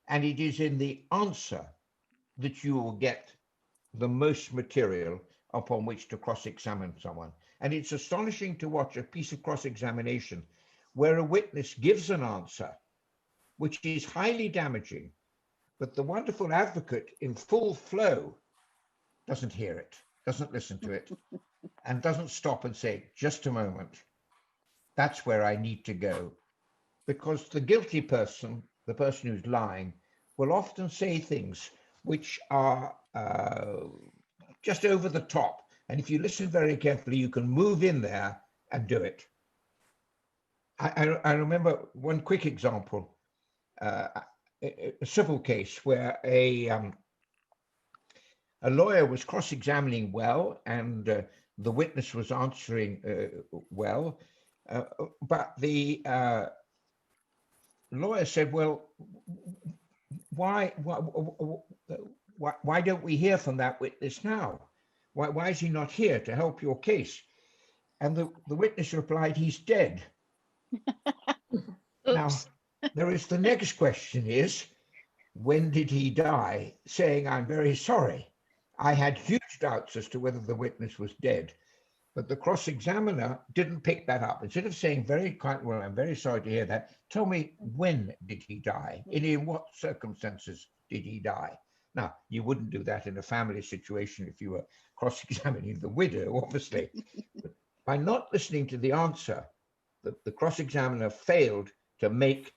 And it is in the answer that you will get the most material upon which to cross-examine someone. And it's astonishing to watch a piece of cross-examination where a witness gives an answer which is highly damaging, but the wonderful advocate in full flow doesn't hear it, doesn't listen to it, and doesn't stop and say, just a moment, that's where I need to go. Because the guilty person, the person who's lying, will often say things which are just over the top. And if you listen very carefully, you can move in there and do it. I remember one quick example, a civil case where a lawyer was cross-examining well and the witness was answering well, but the lawyer said, well, why don't we hear from that witness now? Why is he not here to help your case? And the witness replied, he's dead. Now, there is the next question is, when did he die? Saying, I'm very sorry. I had huge doubts as to whether the witness was dead, but the cross-examiner didn't pick that up. Instead of saying very kindly, well, I'm very sorry to hear that, tell me, when did he die? In what circumstances did he die? Now, you wouldn't do that in a family situation if you were cross-examining the widow, obviously. But by not listening to the answer, the cross-examiner failed to make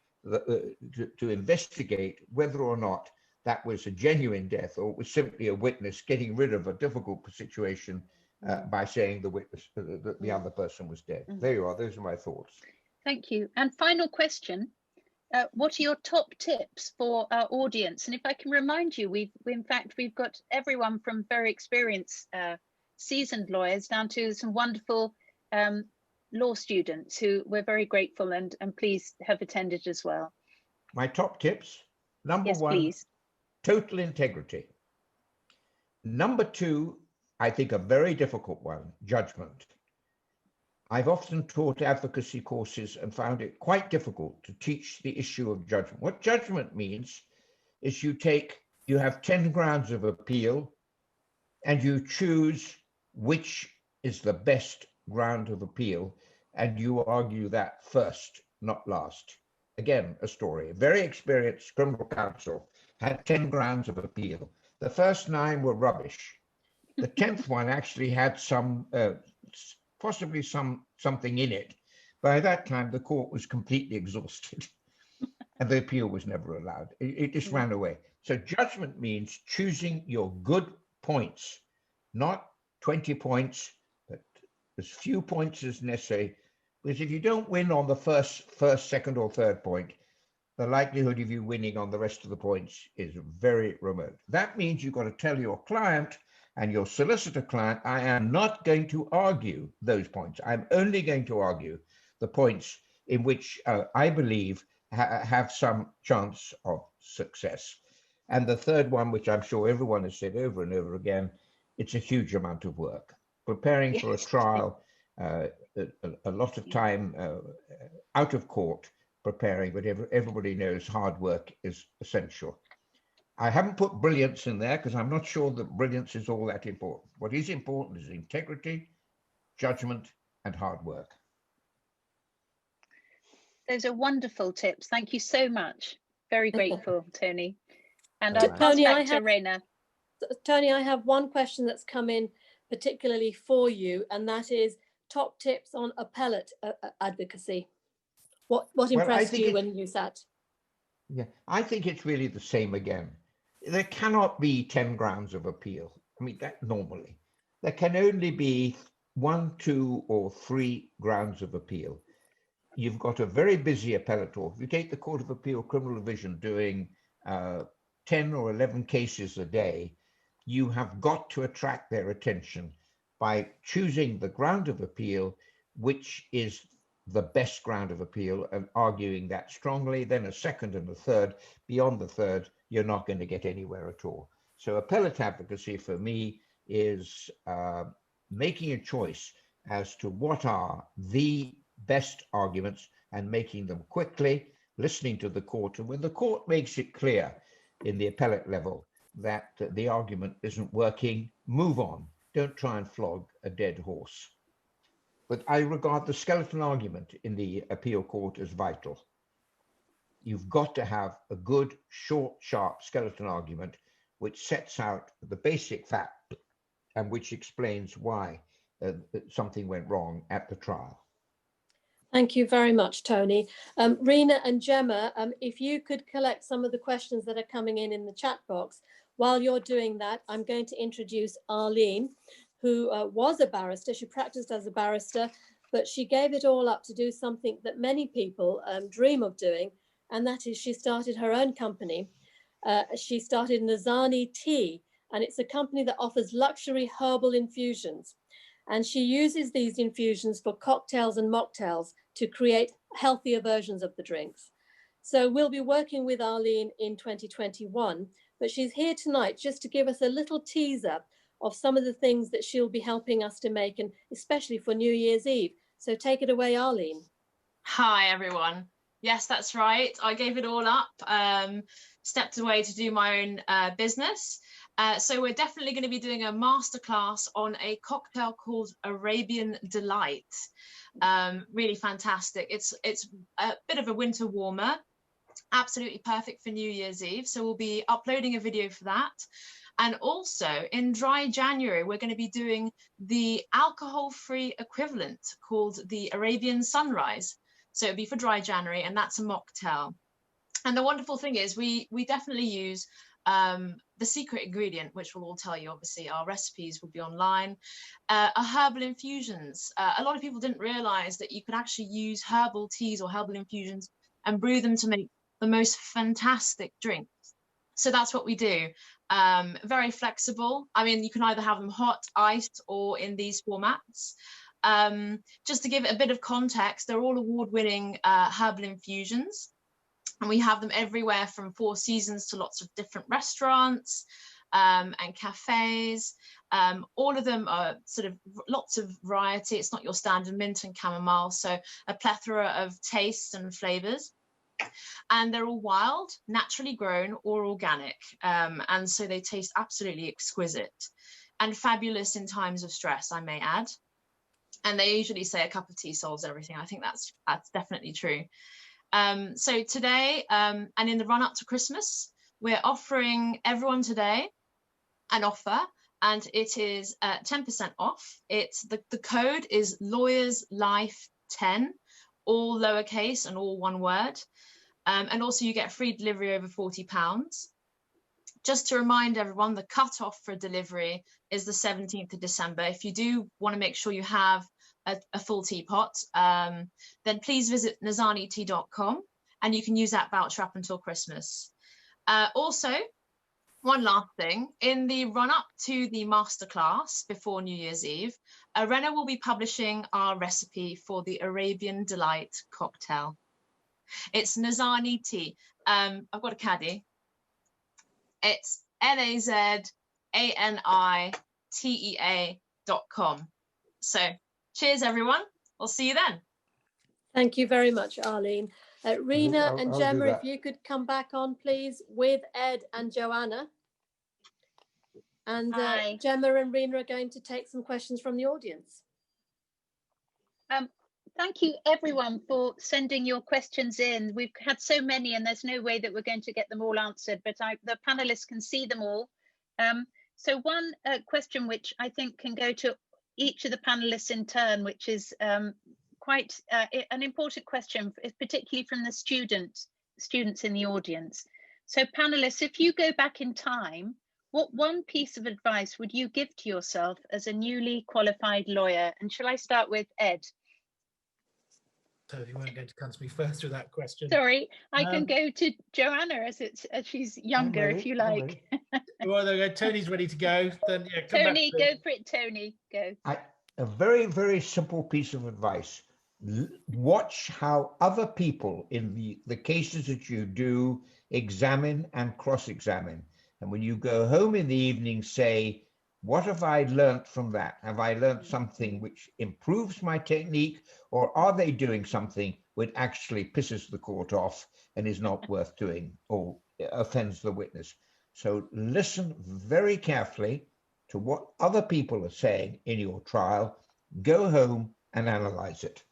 to investigate whether or not that was a genuine death or it was simply a witness getting rid of a difficult situation by saying the witness, the other person was dead. There you are. Those are my thoughts. Thank you. And final question. What are your top tips for our audience? And if I can remind you, we've got everyone from very experienced, seasoned lawyers down to some wonderful law students who we're very grateful and pleased have attended as well. My top tips. Number Yes, one, please. total integrity. Number two, I think a very difficult one, judgment. I've often taught advocacy courses and found it quite difficult to teach the issue of judgment. What judgment means is you have 10 grounds of appeal and you choose which is the best ground of appeal and you argue that first, not last. Again, a story. A very experienced criminal counsel had 10 grounds of appeal. The first 9 were rubbish. The 10th one actually had some possibly something in it. By that time, the court was completely exhausted and the appeal was never allowed. It just ran away. So judgment means choosing your good points, not 20 points, but as few points as necessary. Because if you don't win on the first, second, or third point, the likelihood of you winning on the rest of the points is very remote. That means you've got to tell your client and your solicitor client, I am not going to argue those points. I'm only going to argue the points in which I believe have some chance of success. And the third one, which I'm sure everyone has said over and over again, it's a huge amount of work. Preparing for a trial, a lot of time out of court preparing, but everybody knows hard work is essential. I haven't put brilliance in there because I'm not sure that brilliance is all that important. What is important is integrity, judgment, and hard work. Those are wonderful tips. Thank you so much. Very grateful, Tony. And All I'll right. pass Tony, back to Raina. Tony, I have one question that's come in particularly for you, and that is top tips on appellate advocacy. What impressed you when you sat? Yeah, I think it's really the same again. There cannot be 10 grounds of appeal. I mean, that normally. There can only be 1, 2, or 3 grounds of appeal. You've got a very busy appellate law. If you take the Court of Appeal Criminal Division doing 10 or 11 cases a day, you have got to attract their attention by choosing the ground of appeal, which is the best ground of appeal, and arguing that strongly, then a second and a third. Beyond the third, you're not going to get anywhere at all. So appellate advocacy for me is making a choice as to what are the best arguments and making them quickly, listening to the court. And when the court makes it clear in the appellate level that the argument isn't working, move on. Don't try and flog a dead horse. But I regard the skeleton argument in the appeal court as vital. You've got to have a good, short, sharp skeleton argument which sets out the basic fact and which explains why something went wrong at the trial. Thank you very much, Tony. Rena and Gemma, if you could collect some of the questions that are coming in the chat box. While you're doing that, I'm going to introduce Arlene, who was a barrister. She practiced as a barrister, but she gave it all up to do something that many people dream of doing, and that is she started her own company. She started Nazani Tea, and it's a company that offers luxury herbal infusions. And she uses these infusions for cocktails and mocktails to create healthier versions of the drinks. So we'll be working with Arlene in 2021, but she's here tonight just to give us a little teaser of some of the things that she'll be helping us to make, and especially for New Year's Eve. So take it away, Arlene. Hi, everyone. Yes, that's right. I gave it all up, stepped away to do my own business. So we're definitely going to be doing a masterclass on a cocktail called Arabian Delight. Really fantastic. It's a bit of a winter warmer, absolutely perfect for New Year's Eve. So we'll be uploading a video for that. And also in dry January, we're going to be doing the alcohol-free equivalent called the Arabian Sunrise. So it'll be for dry January, and that's a mocktail. And the wonderful thing is we definitely use the secret ingredient, which we'll all tell you, obviously, our recipes will be online, are herbal infusions. A lot of people didn't realize that you could actually use herbal teas or herbal infusions and brew them to make the most fantastic drinks. So that's what we do. Very flexible. I mean, you can either have them hot, iced, or in these formats. Just to give it a bit of context, they're all award-winning herbal infusions, and we have them everywhere from Four Seasons to lots of different restaurants and cafes. All of them are sort of lots of variety. It's not your standard mint and chamomile, so a plethora of tastes and flavors. And they're all wild, naturally grown, or organic, and so they taste absolutely exquisite and fabulous in times of stress, I may add. And they usually say a cup of tea solves everything. I think that's definitely true. So today, and in the run up to Christmas, we're offering everyone today an offer, and it is 10% off. It's the code is LawyersLife10, all lowercase and all one word. And also you get free delivery over £40. Just to remind everyone, the cutoff for delivery is the 17th of December. If you do want to make sure you have a full teapot, then please visit nazanitea.com and you can use that voucher up until Christmas. Also, one last thing, in the run up to the masterclass before New Year's Eve, Rena will be publishing our recipe for the Arabian Delight cocktail. It's Nazani tea. I've got a caddy. It's NAZANITEA.com. So cheers, everyone. We'll see you then. Thank you very much, Arlene. Rena and I'll Gemma, if you could come back on, please, with Ed and Joanna. And Gemma and Rena are going to take some questions from the audience. Thank you, everyone, for sending your questions in. We've had so many, and there's no way that we're going to get them all answered, but the panelists can see them all. So one question which I think can go to each of the panelists in turn, which is quite an important question, particularly from the students in the audience. So panelists, if you go back in time, what one piece of advice would you give to yourself as a newly qualified lawyer? And shall I start with Ed? So if you weren't going to come to me first with that question. Sorry, I can go to Joanna as she's younger, if you like. Well, there we go. Tony's ready to go. Then yeah, come Tony, back go for it, Tony, go. A very, very simple piece of advice. Watch how other people in the cases that you do examine and cross-examine. And when you go home in the evening, say, what have I learned from that? Have I learned something which improves my technique, or are they doing something which actually pisses the court off and is not worth doing or offends the witness? So listen very carefully to what other people are saying in your trial. Go home and analyze it.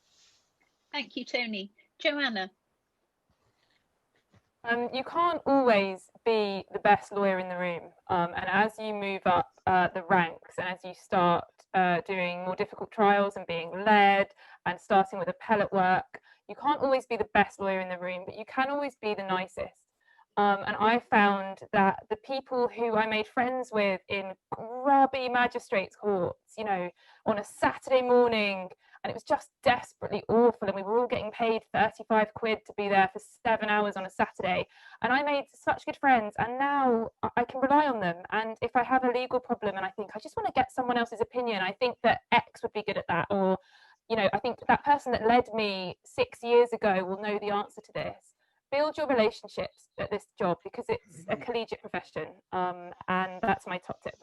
Thank you, Tony. Joanna. You can't always be the best lawyer in the room, and as you move up the ranks and as you start doing more difficult trials and being led and starting with appellate work, you can't always be the best lawyer in the room, but you can always be the nicest. And I found that the people who I made friends with in grubby magistrates courts, you know, on a Saturday morning, and it was just desperately awful, and we were all getting paid 35 quid to be there for 7 hours on a Saturday, and I made such good friends, and now I can rely on them. And if I have a legal problem and I think I just want to get someone else's opinion, I think that X would be good at that, or, you know, I think that person that led me 6 years ago will know the answer to this. Build your relationships at this job because it's a collegiate profession, and that's my top tip.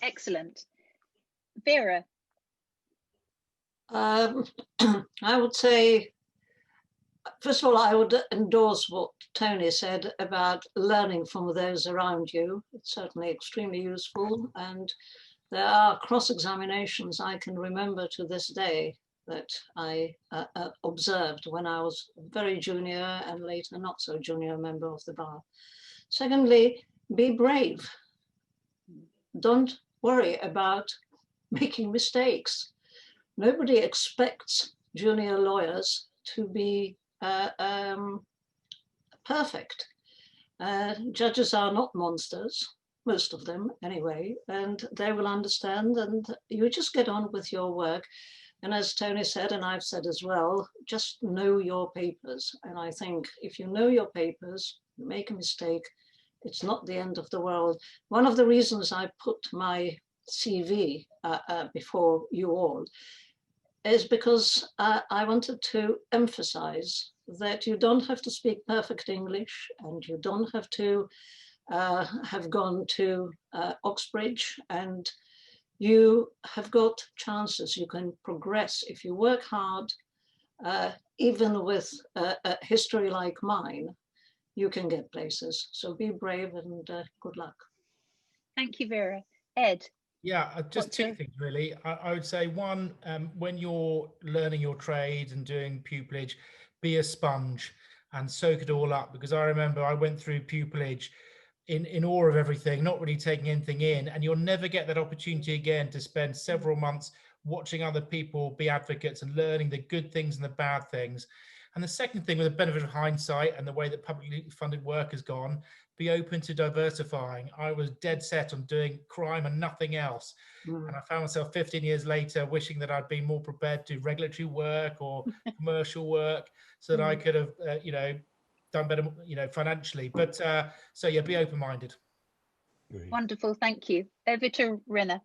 Excellent. Vera. I would say, first of all, I would endorse what Tony said about learning from those around you. It's certainly extremely useful. And there are cross-examinations I can remember to this day that I observed when I was very junior and later not so junior member of the bar. Secondly, be brave. Don't worry about making mistakes. Nobody expects junior lawyers to be perfect. Judges are not monsters. most of them anyway, and they will understand, and you just get on with your work. And as Tony said, and I've said as well, just know your papers. And I think if you know your papers, you make a mistake, it's not the end of the world. One of the reasons I put my CV before you all is because I wanted to emphasize that you don't have to speak perfect English, and you don't have to have gone to Oxbridge, and you have got chances. You can progress if you work hard. Even with a history like mine, you can get places. So be brave and good luck. Thank you, Vera. Ed. Yeah, just two things really. I would say one, when you're learning your trade and doing pupillage, be a sponge and soak it all up, because I remember I went through pupillage in awe of everything, not really taking anything in, and you'll never get that opportunity again to spend several months watching other people be advocates and learning the good things and the bad things. And the second thing, with the benefit of hindsight and the way that publicly funded work has gone, be open to diversifying. I was dead set on doing crime and nothing else. And I found myself 15 years later wishing that I'd been more prepared to do regulatory work or commercial work, so that I could have, done better, financially. But so yeah, be open-minded. Wonderful, thank you. Over to Rena.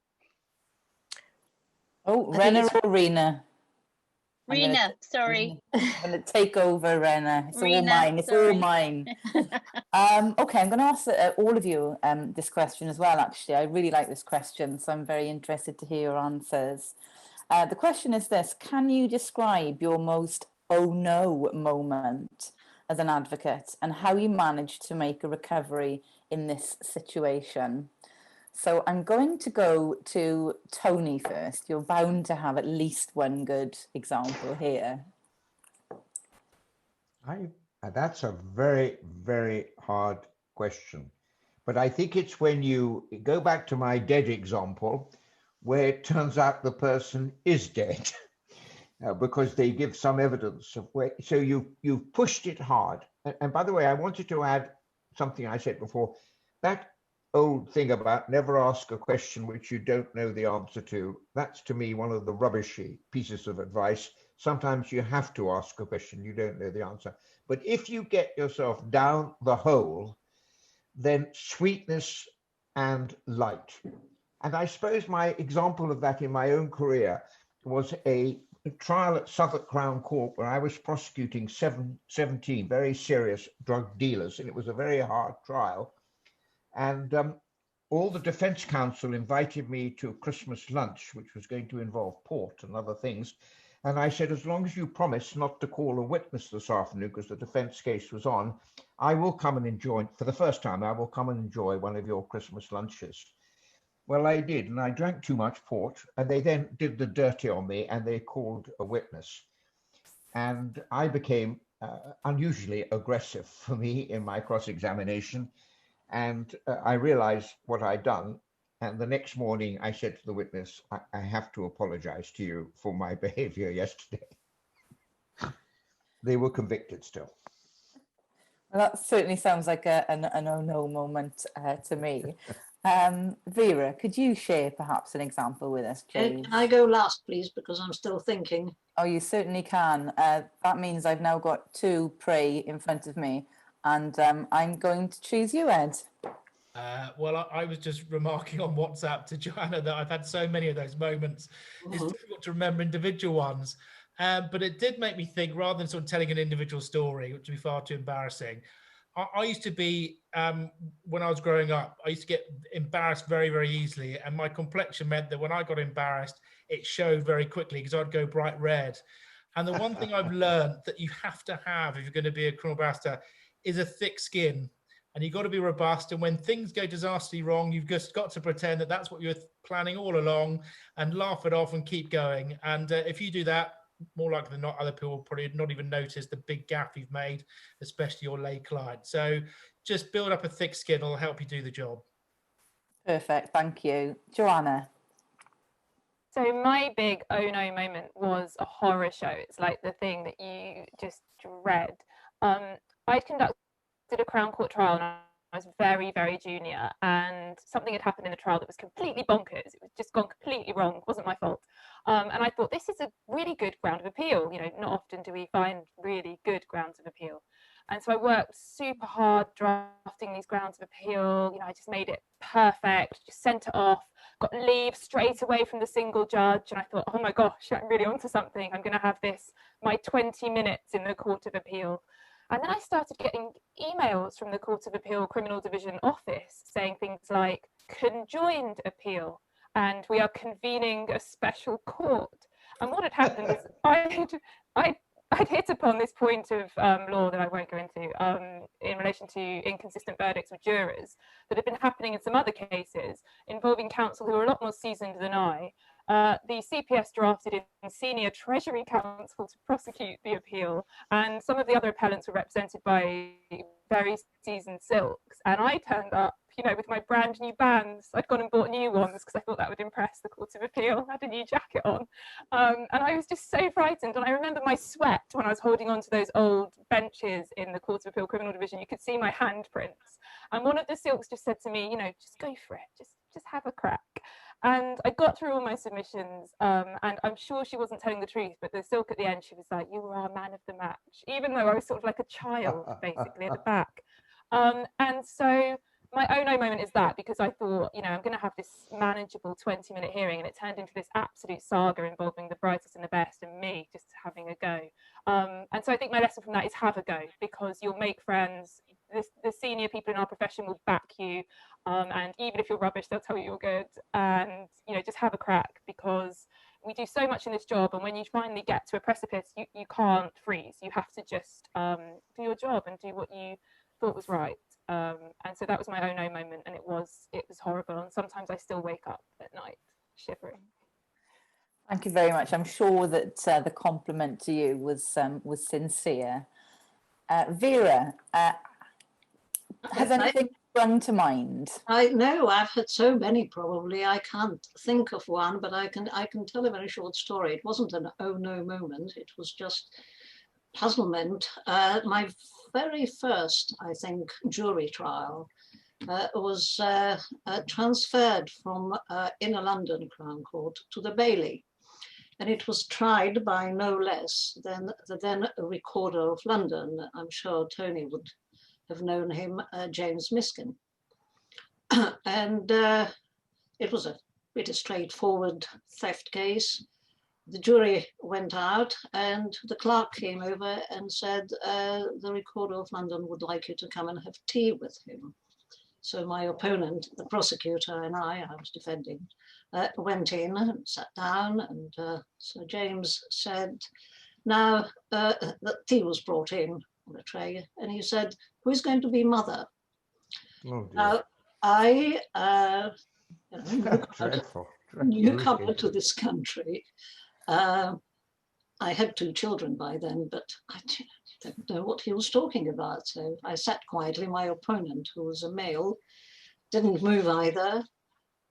Oh, Rena or Rena? Rena, sorry. I'm going to take over, Rena. It's all mine. It's all mine. Okay, I'm going to ask all of you this question as well, actually. I really like this question, so I'm very interested to hear your answers. The question is this: can you describe your most oh no moment as an advocate and how you managed to make a recovery in this situation? So I'm going to go to Tony first. You're bound to have at least one good example here. That's a very, very hard question. But I think it's when you go back to my dead example, where it turns out the person is dead because they give some evidence of where. So you've pushed it hard. And by the way, I wanted to add something I said before. That old thing about never ask a question which you don't know the answer to, that's to me one of the rubbishy pieces of advice. Sometimes you have to ask a question you don't know the answer. But if you get yourself down the hole, then sweetness and light. And I suppose my example of that in my own career was a trial at Southwark Crown Court where I was prosecuting 17 very serious drug dealers, and it was a very hard trial. And all the defense counsel invited me to a Christmas lunch, which was going to involve port and other things. And I said, as long as you promise not to call a witness this afternoon, because the defense case was on, I will come and enjoy, for the first time, I will come and enjoy one of your Christmas lunches. Well, I did, and I drank too much port, and they then did the dirty on me, and they called a witness. And I became unusually aggressive for me in my cross-examination. And I realized what I'd done. And the next morning I said to the witness, I have to apologize to you for my behavior yesterday. They were convicted still. Well, that certainly sounds like an oh no moment to me. Vera, could you share perhaps an example with us, please? Can I go last, please, because I'm still thinking. Oh, you certainly can. That means I've now got two prey in front of me. And I'm going to choose you, Ed. Well, I was just remarking on WhatsApp to Joanna that I've had so many of those moments. It's difficult to remember individual ones. But it did make me think, rather than sort of telling an individual story, which would be far too embarrassing. I used to be, when I was growing up, I used to get embarrassed very, very easily. And my complexion meant that when I got embarrassed, it showed very quickly because I'd go bright red. And the one thing I've learned that you have to have if you're going to be a criminal barrister is a thick skin, and you've got to be robust. And when things go disastrously wrong, you've just got to pretend that that's what you're planning all along and laugh it off and keep going. And if you do that, more likely than not, other people will probably not even notice the big gaffe you've made, especially your lay client. So just build up a thick skin, it'll help you do the job. Perfect, thank you. Joanna. So my big oh no moment was a horror show. It's like the thing that you just dread. I conducted a Crown Court trial and I was very, very junior, and something had happened in the trial that was completely bonkers. It was just gone completely wrong. It wasn't my fault. And I thought, this is a really good ground of appeal. You know, not often do we find really good grounds of appeal. And so I worked super hard drafting these grounds of appeal. You know, I just made it perfect, just sent it off, got leave straight away from the single judge. And I thought, oh my gosh, I'm really onto something. I'm going to have this, my 20 minutes in the Court of Appeal. And then I started getting emails from the Court of Appeal Criminal Division office saying things like conjoined appeal, and we are convening a special court. And what had happened is I'd hit upon this point of law that I won't go into in relation to inconsistent verdicts with jurors that had been happening in some other cases involving counsel who were a lot more seasoned than I. The CPS drafted in senior Treasury counsel to prosecute the appeal, and some of the other appellants were represented by very seasoned silks. And I turned up, you know, with my brand new bands. I'd gone and bought new ones because I thought that would impress the Court of Appeal. I had a new jacket on. And I was just so frightened. And I remember my sweat when I was holding on to those old benches in the Court of Appeal Criminal Division. You could see my handprints. And one of the silks just said to me, you know, just go for it. Just have a crack. And I got through all my submissions, and I'm sure she wasn't telling the truth, but the silk at the end, she was like, you were our man of the match, even though I was sort of like a child, basically, at the back. And so my oh no moment is that, because I thought, you know, I'm going to have this manageable 20-minute hearing, and it turned into this absolute saga involving the brightest and the best and me just having a go. And so I think my lesson from that is have a go, because you'll make friends. The senior people in our profession will back you, and even if you're rubbish, they'll tell you you're good. And, you know, just have a crack, because we do so much in this job, and when you finally get to a precipice, you can't freeze. You have to just do your job and do what you thought was right. And so that was my oh no moment, and it was horrible, and sometimes I still wake up at night shivering. Thank you very much. I'm sure that the compliment to you was sincere. Vera, has anything sprung to mind? I know I've had so many. Probably I can't think of one, but I can tell a very short story. It wasn't an oh no moment. It was just puzzlement. My very first, I think, jury trial was transferred from Inner London Crown Court to the Bailey. And it was tried by no less than the then Recorder of London. I'm sure Tony would have known him, James Miskin. And it was a pretty straightforward theft case. The jury went out, and the clerk came over and said, the Recorder of London would like you to come and have tea with him. So my opponent, the prosecutor, and I was defending, went in and sat down, and Sir James said, now, the tea was brought in on a tray, and he said, who's going to be mother? Oh, now, I, newcomer to this country, I had 2 children by then, but I don't know what he was talking about. So I sat quietly. My opponent, who was a male, didn't move either.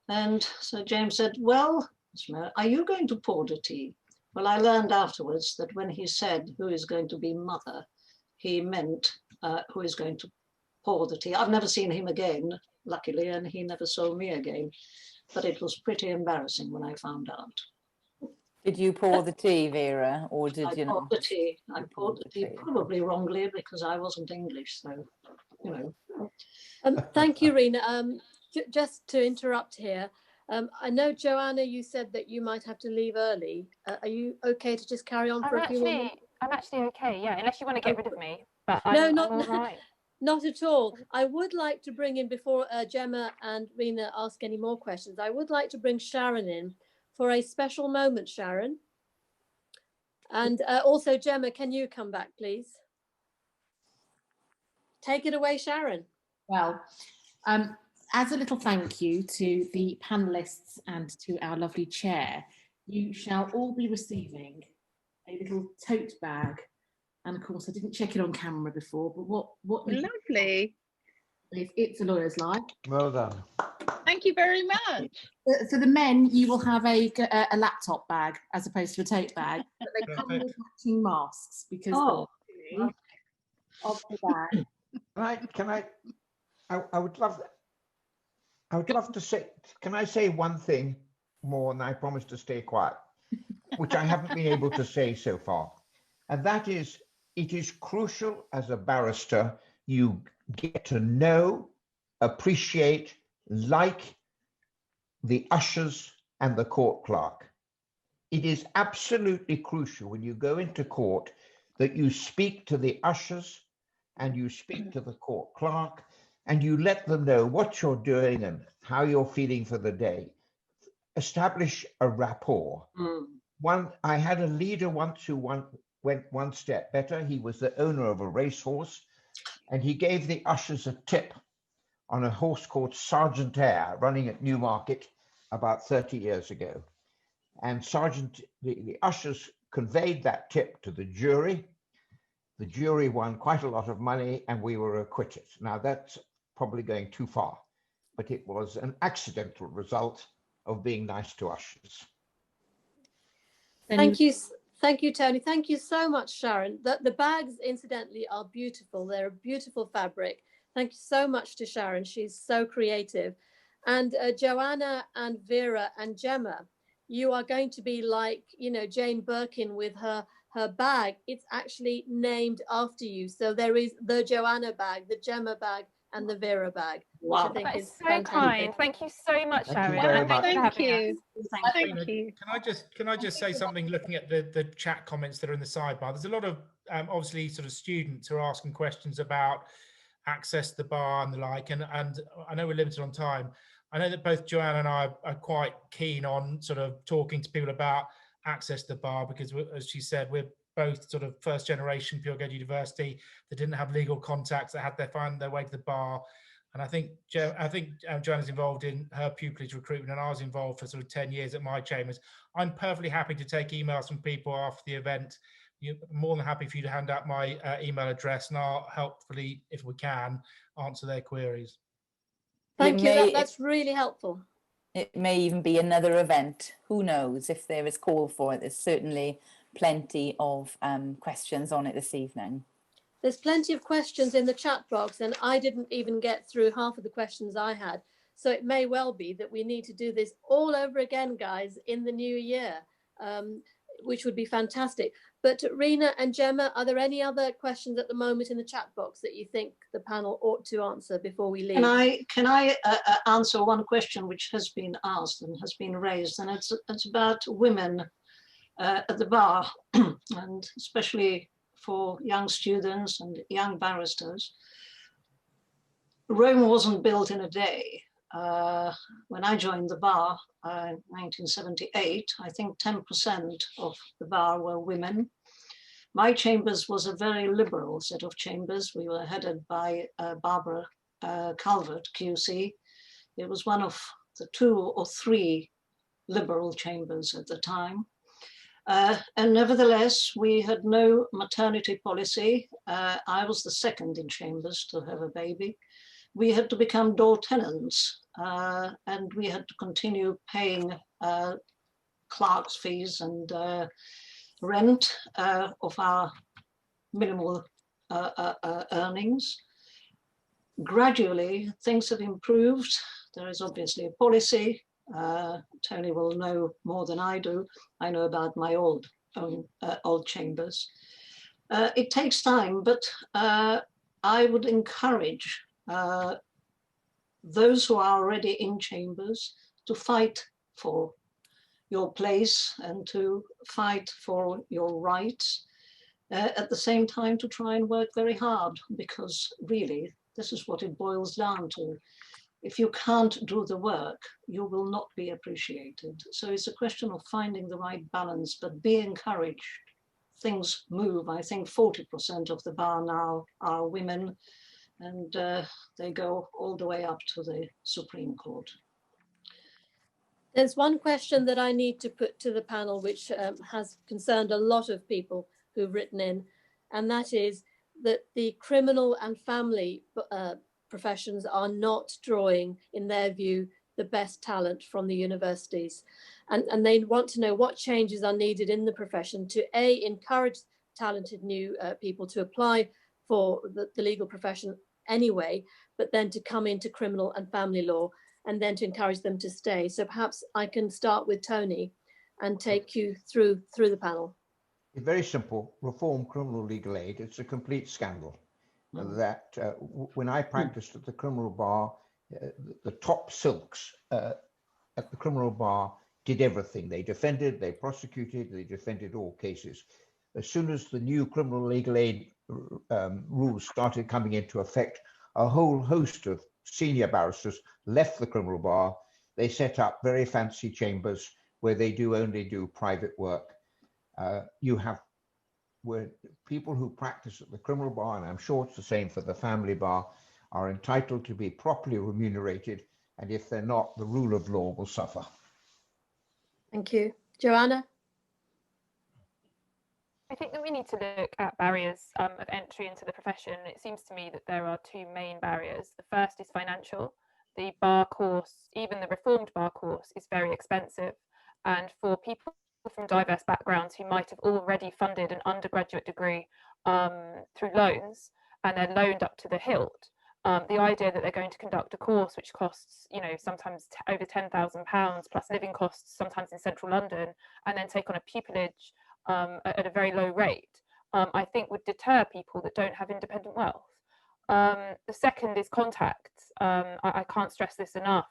And so James said, well, are you going to pour the tea? Well, I learned afterwards that when he said, who is going to be mother, he meant who is going to pour the tea. I've never seen him again, luckily, and he never saw me again. But it was pretty embarrassing when I found out. Did you pour the tea, Vera, or did you not? I poured the tea, probably wrongly, because I wasn't English, so, you know. Thank you, Rena. Just to interrupt here, I know, Joanna, you said that you might have to leave early. Are you okay to just carry on for a few minutes? I'm actually okay, yeah, unless you want to get rid of me, but I'm all right. Not at all. I would like to bring in, before Gemma and Rena ask any more questions, I would like to bring Sharon in for a special moment, Sharon. And also, Gemma, can you come back, please? Take it away, Sharon. Well, as a little thank you to the panelists and to our lovely chair, you shall all be receiving a little tote bag. And of course, I didn't check it on camera before, but what Lovely. It's a Lawyer's Life. Well done. Thank you very much. For the men, you will have a laptop bag as opposed to a tote bag, but they come with matching masks because of the bag. Can I I would love to say, can I say one thing more, and I promise to stay quiet, which I haven't been able to say so far. And that is, it is crucial as a barrister, you get to know, appreciate, like the ushers and the court clerk. It is absolutely crucial when you go into court that you speak to the ushers and you speak to the court clerk and you let them know what you're doing and how you're feeling for the day. Establish a rapport. I had a leader once who went one step better. He was the owner of a racehorse, and he gave the ushers a tip on a horse called Sergeant Eyre running at Newmarket about 30 years ago. And the ushers conveyed that tip to the jury. The jury won quite a lot of money and we were acquitted. Now that's probably going too far, but it was an accidental result of being nice to ushers. Thank you, Tony. Thank you so much, Sharon. The bags, incidentally, are beautiful. They're a beautiful fabric. Thank you so much to Sharon. She's so creative. And Joanna and Vera and Gemma, you are going to be like, you know, Jane Birkin with her bag. It's actually named after you. So there is the Joanna bag, the Gemma bag, and the Vera bag. Wow, which I think That is is so fantastic. kind. Thank you so much, Thank you Sharon. very And much. thank you for Thank having you. us. Thank you. Can I just say something looking at the chat comments that are in the sidebar? There's a lot of obviously sort of students who are asking questions about access to the bar and the like, and I know we're limited on time. I know that both Joanna and I are quite keen on sort of talking to people about access to the bar because, as she said, we're both sort of first generation pure grade university that didn't have legal contacts that had to find their way to the bar. And I think Joanna's involved in her pupillage recruitment, and I was involved for sort of 10 years at my chambers. I'm perfectly happy to take emails from people after the event. You're more than happy for you to hand out my email address, and I'll helpfully, if we can, answer their queries. Thank you. That's really helpful. It may even be another event. Who knows if there is call for it? There's certainly plenty of questions on it this evening. There's plenty of questions in the chat box, and I didn't even get through half of the questions I had. So it may well be that we need to do this all over again, guys, in the new year, which would be fantastic. But Rena and Gemma, are there any other questions at the moment in the chat box that you think the panel ought to answer before we leave? Can I answer one question which has been asked and has been raised, and it's about women at the bar, and especially for young students and young barristers. Rome wasn't built in a day. When I joined the bar in 1978, I think 10% of the bar were women. My chambers was a very liberal set of chambers. We were headed by Barbara Calvert, QC. It was one of the 2 or 3 liberal chambers at the time. And nevertheless, we had no maternity policy. I was the second in chambers to have a baby. We had to become door tenants, and we had to continue paying clerks' fees and rent of our minimal earnings. Gradually, things have improved. There is obviously a policy. Tony will know more than I do. I know about my old chambers. It takes time, but I would encourage those who are already in chambers to fight for your place and to fight for your rights. At the same time, to try and work very hard, because really, this is what it boils down to. If you can't do the work, you will not be appreciated. So it's a question of finding the right balance, but be encouraged. Things move. I think 40% of the bar now are women, and they go all the way up to the Supreme Court. There's one question that I need to put to the panel, which has concerned a lot of people who've written in, and that is that the criminal and family professions are not drawing, in their view, the best talent from the universities. And they want to know what changes are needed in the profession to encourage talented new people to apply for the legal profession, anyway, but then to come into criminal and family law, and then to encourage them to stay. So perhaps I can start with Tony and take you through the panel. It's very simple. Reform criminal legal aid. It's a complete scandal. That when I practiced at the criminal bar, the top silks at the criminal bar did everything. They defended, they prosecuted, they defended all cases. As soon as the new criminal legal aid rules started coming into effect, a whole host of senior barristers left the criminal bar. They set up very fancy chambers where they only do private work. You have where people who practice at the criminal bar, and I'm sure it's the same for the family bar, are entitled to be properly remunerated, and if they're not, the rule of law will suffer. Thank you. Joanna? I think that we need to look at barriers of entry into the profession. It seems to me that there are two main barriers. The first is financial. The bar course, even the reformed bar course, is very expensive. And for people from diverse backgrounds who might have already funded an undergraduate degree through loans, and they're loaned up to the hilt, the idea that they're going to conduct a course which costs, sometimes over £10,000 plus living costs, sometimes in central London, and then take on a pupillage at a very low rate, I think would deter people that don't have independent wealth. The second is contacts. I can't stress this enough.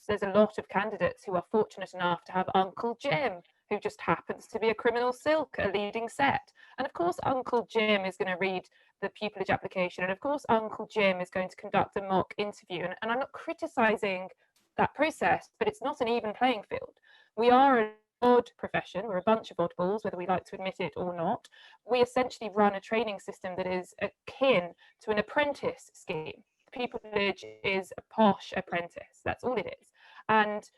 There's a lot of candidates who are fortunate enough to have Uncle Jim, who just happens to be a criminal silk, a leading set. And of course, Uncle Jim is going to read the pupillage application. And of course, Uncle Jim is going to conduct a mock interview. And I'm not criticizing that process, but it's not an even playing field. We are an odd profession. We're a bunch of oddballs, whether we like to admit it or not. We essentially run a training system that is akin to an apprentice scheme. Pupillage is a posh apprentice. That's all it is. And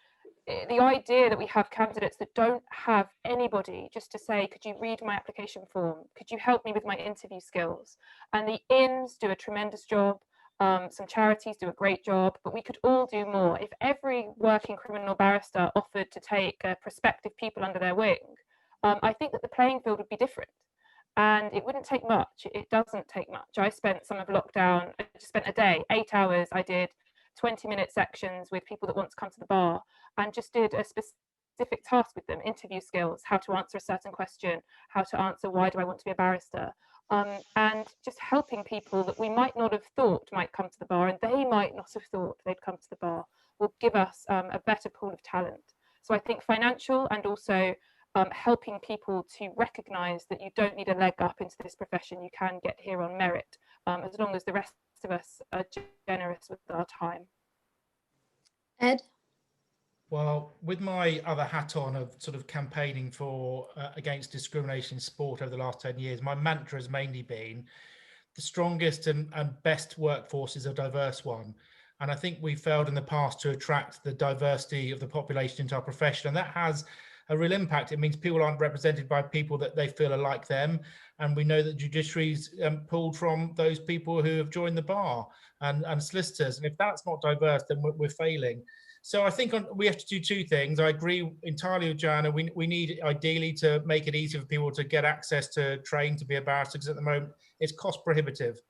the idea that we have candidates that don't have anybody just to say, could you read my application form? Could you help me with my interview skills? And the inns do a tremendous job. Some charities do a great job, but we could all do more. If every working criminal barrister offered to take prospective people under their wing, I think that the playing field would be different. And it wouldn't take much. It doesn't take much. I spent some of lockdown, I just spent a day, 8 hours. I did 20-minute sections with people that want to come to the bar and just did a specific task with them, interview skills, how to answer a certain question, how to answer why do I want to be a barrister, and just helping people that we might not have thought might come to the bar and they might not have thought they'd come to the bar will give us a better pool of talent. So I think financial and also helping people to recognise that you don't need a leg up into this profession, you can get here on merit, as long as the rest of us are generous with our time. Ed? Well, with my other hat on of sort of campaigning for against discrimination in sport over the last 10 years, my mantra has mainly been the strongest and best workforce is a diverse one. And I think we failed in the past to attract the diversity of the population into our profession. And that has a real impact. It means people aren't represented by people that they feel are like them. And we know that judiciary's pulled from those people who have joined the bar and solicitors. And if that's not diverse, then we're failing. So I think we have to do two things. I agree entirely with Joanna. We need ideally to make it easier for people to get access to train to be a barrister, because at the moment it's cost prohibitive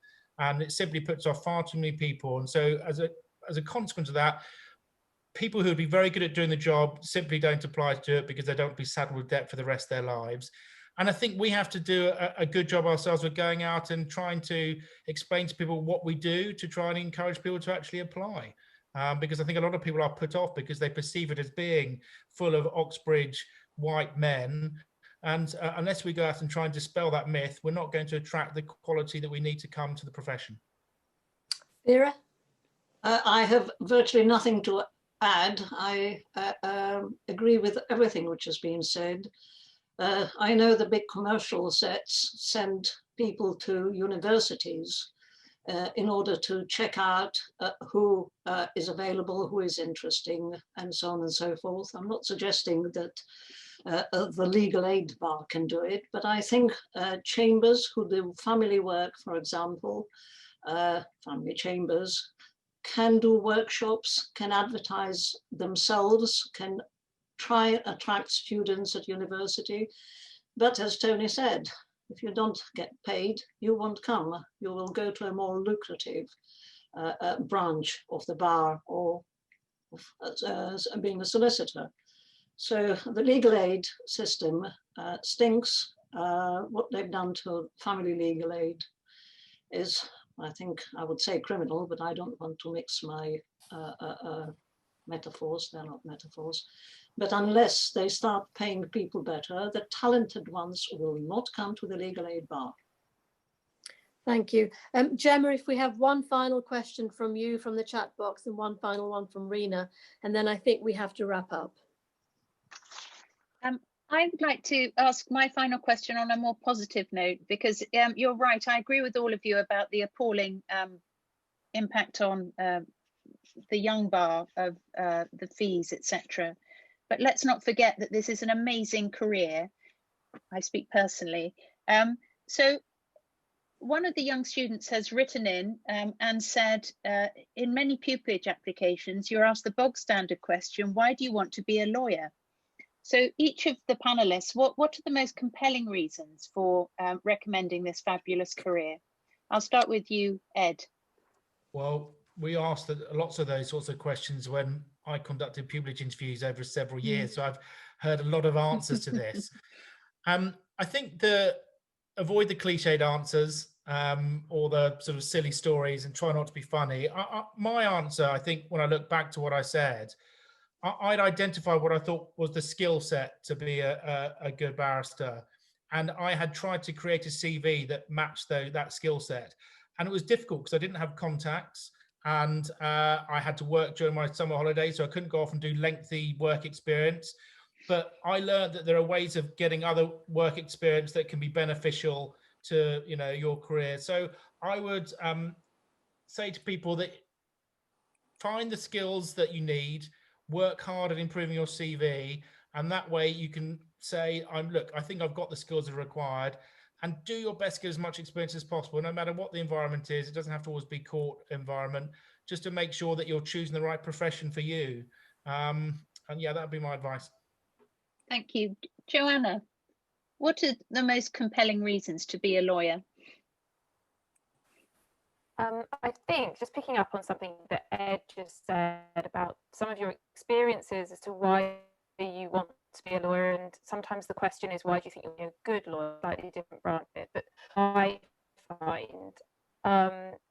and it simply puts off far too many people. And so as a consequence of that, people who would be very good at doing the job simply don't apply to do it because they don't be saddled with debt for the rest of their lives. And I think we have to do a good job ourselves with going out and trying to explain to people what we do to try and encourage people to actually apply. Because I think a lot of people are put off because they perceive it as being full of Oxbridge white men. And unless we go out and try and dispel that myth, we're not going to attract the quality that we need to come to the profession. Vera? I have virtually nothing to add. I agree with everything which has been said. I know the big commercial sets send people to universities in order to check out who is available, who is interesting, and so on and so forth. I'm not suggesting that the legal aid bar can do it, but I think chambers who do family work, for example, family chambers, can do workshops, can advertise themselves, can try and attract students at university. But as Tony said, If you don't get paid, you won't come. You will go to a more lucrative branch of the bar or being a solicitor. So the legal aid system stinks. What they've done to family legal aid is, I think I would say criminal, but I don't want to mix my metaphors, they're not metaphors. But unless they start paying people better, the talented ones will not come to the legal aid bar. Thank you. Gemma, if we have one final question from you from the chat box and one final one from Rena, and then I think we have to wrap up. I would like to ask my final question on a more positive note, because you're right, I agree with all of you about the appalling impact on the young bar of the fees, etc. But let's not forget that this is an amazing career. I speak personally. So one of the young students has written in and said, in many pupillage applications, you're asked the bog standard question, why do you want to be a lawyer? So each of the panelists, what are the most compelling reasons for recommending this fabulous career? I'll start with you, Ed. Well, we asked lots of those sorts of questions when I conducted pupillage interviews over several years, so I've heard a lot of answers to this. I think avoid the cliched answers or the sort of silly stories and try not to be funny. My answer, I think, when I look back to what I said, I'd identify what I thought was the skill set to be a good barrister. And I had tried to create a CV that matched that skill set. And it was difficult because I didn't have contacts and I had to work during my summer holidays, so I couldn't go off and do lengthy work experience. But I learned that there are ways of getting other work experience that can be beneficial to, you know, your career. So I would say to people that find the skills that you need, work hard at improving your CV, and that way you can say, look, I think I've got the skills that are required, and do your best to get as much experience as possible, no matter what the environment is. It doesn't have to always be court environment, just to make sure that you're choosing the right profession for you. And yeah, that would be my advice. Thank you. Joanna, what are the most compelling reasons to be a lawyer? I think just picking up on something that Ed just said about some of your experiences as to why you want to be a lawyer, and sometimes the question is, why do you think you'll be a good lawyer? Slightly different branch of it, but I find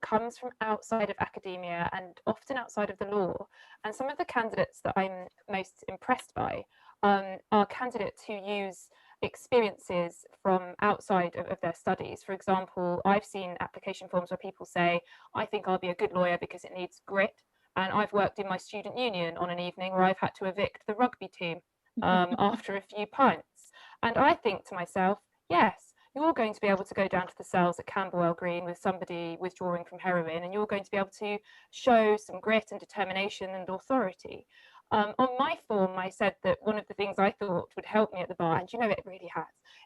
comes from outside of academia and often outside of the law. And some of the candidates that I'm most impressed by are candidates who use experiences from outside of their studies. For example, I've seen application forms where people say, I think I'll be a good lawyer because it needs grit. And I've worked in my student union on an evening where I've had to evict the rugby team after a few pints. And I think to myself, yes, you're going to be able to go down to the cells at Camberwell Green with somebody withdrawing from heroin, and you're going to be able to show some grit and determination and authority. On my form, I said that one of the things I thought would help me at the bar, and you know it really has,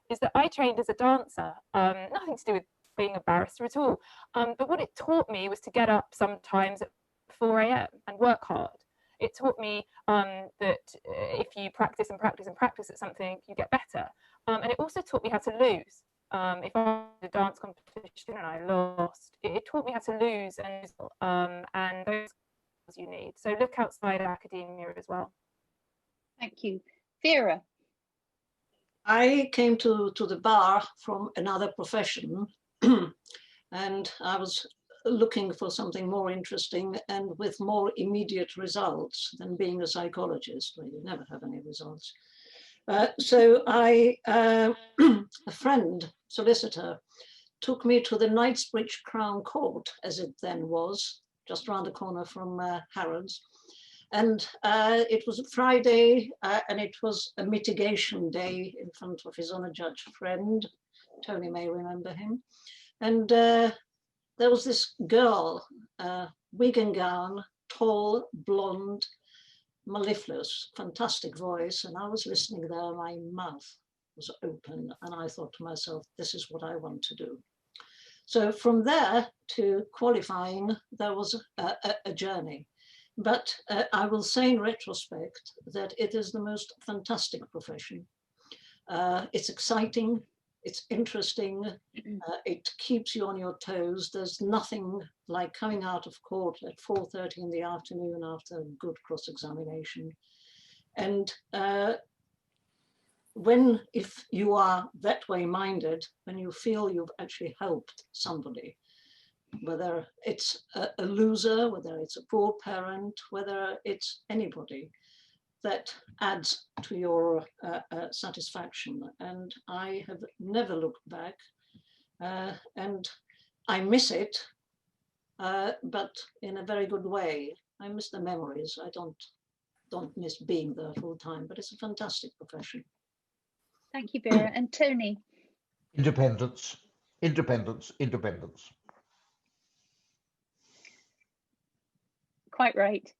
is that I trained as a dancer, nothing to do with being a barrister at all. But what it taught me was to get up sometimes at 4 a.m. and work hard. It taught me that if you practice and practice and practice at something, you get better. And it also taught me how to lose. If I did a dance competition and I lost, it taught me how to lose and those you need. So look outside academia as well. Thank you. Vera. I came to the bar from another profession and I was looking for something more interesting and with more immediate results than being a psychologist, where you never have any results. So a friend, solicitor, took me to the Knightsbridge Crown Court, as it then was, just around the corner from Harrods. And it was a Friday, and it was a mitigation day in front of his honour judge friend. Tony may remember him. And there was this girl, wig and gown, tall, blonde, mellifluous, fantastic voice. And I was listening there, my mouth was open. And I thought to myself, this is what I want to do. So from there to qualifying, there was a journey. But I will say in retrospect that it is the most fantastic profession. It's exciting. it's interesting. It keeps you on your toes. There's nothing like coming out of court at 4:30 in the afternoon after a good cross-examination. And if you are that way minded, when you feel you've actually helped somebody, whether it's a loser, whether it's a poor parent, whether it's anybody, that adds to your satisfaction. And I have never looked back, and I miss it, but in a very good way. I miss the memories. I don't miss being there full time, but it's a fantastic profession. Thank you, Vera. And Tony? Independence, independence, independence. Quite right.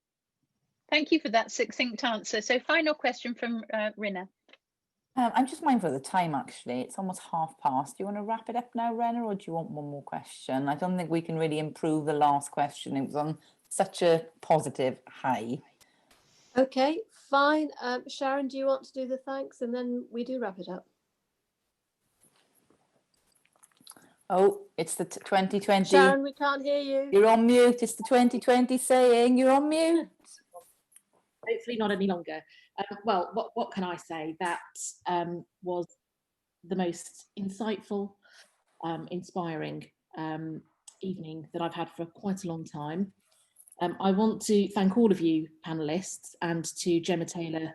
Thank you for that succinct answer. So final question from Rina. I'm just mindful of the time, actually. It's almost past. Do you want to wrap it up now, Rena, or do you want one more question? I don't think we can really improve the last question. It was on such a positive high. Okay, fine. Sharon, do you want to do the thanks, and then we do wrap it up? Oh, it's the 2020. Sharon, we can't hear you. You're on mute. It's the 2020 saying you're on mute. Hopefully not any longer. Well, what can I say? That was the most insightful, inspiring evening that I've had for quite a long time. I want to thank all of you panelists and to Gemma Taylor,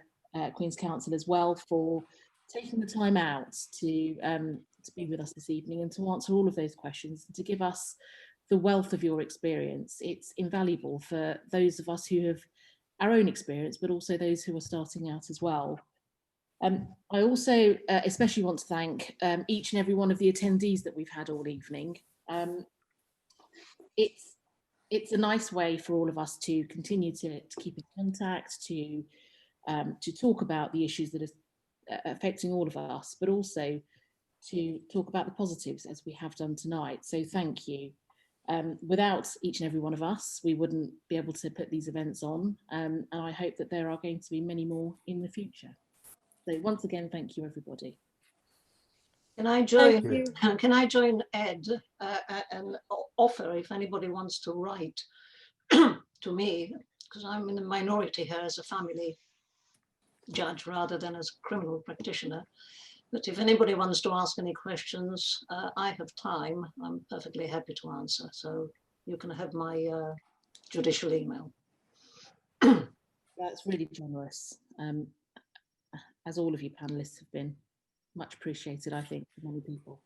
Queen's Counsel, as well, for taking the time out to be with us this evening and to answer all of those questions and to give us the wealth of your experience. It's invaluable for those of us who have our own experience, but also those who are starting out as well. I also especially want to thank each and every one of the attendees that we've had all evening. It's a nice way for all of us to continue to keep in contact, to talk about the issues that are affecting all of us, but also to talk about the positives as we have done tonight. So thank you. Without each and every one of us, we wouldn't be able to put these events on, and I hope that there are going to be many more in the future. So once again, thank you, everybody. Can I join Ed and offer, if anybody wants to write to me, because I'm in the minority here as a family judge rather than as a criminal practitioner. But if anybody wants to ask any questions, I have time. I'm perfectly happy to answer. So you can have my judicial email. That's really generous, as all of you panelists have been. Much appreciated, I think, for many people.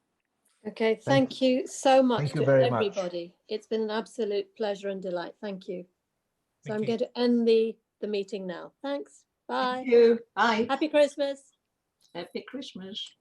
Okay, thank you so much Thank you to very everybody. much. It's been an absolute pleasure and delight. Thank you. So Thank I'm you. going to end the meeting now. Thanks. Bye. Thank you. Bye. Happy Christmas. Happy Christmas.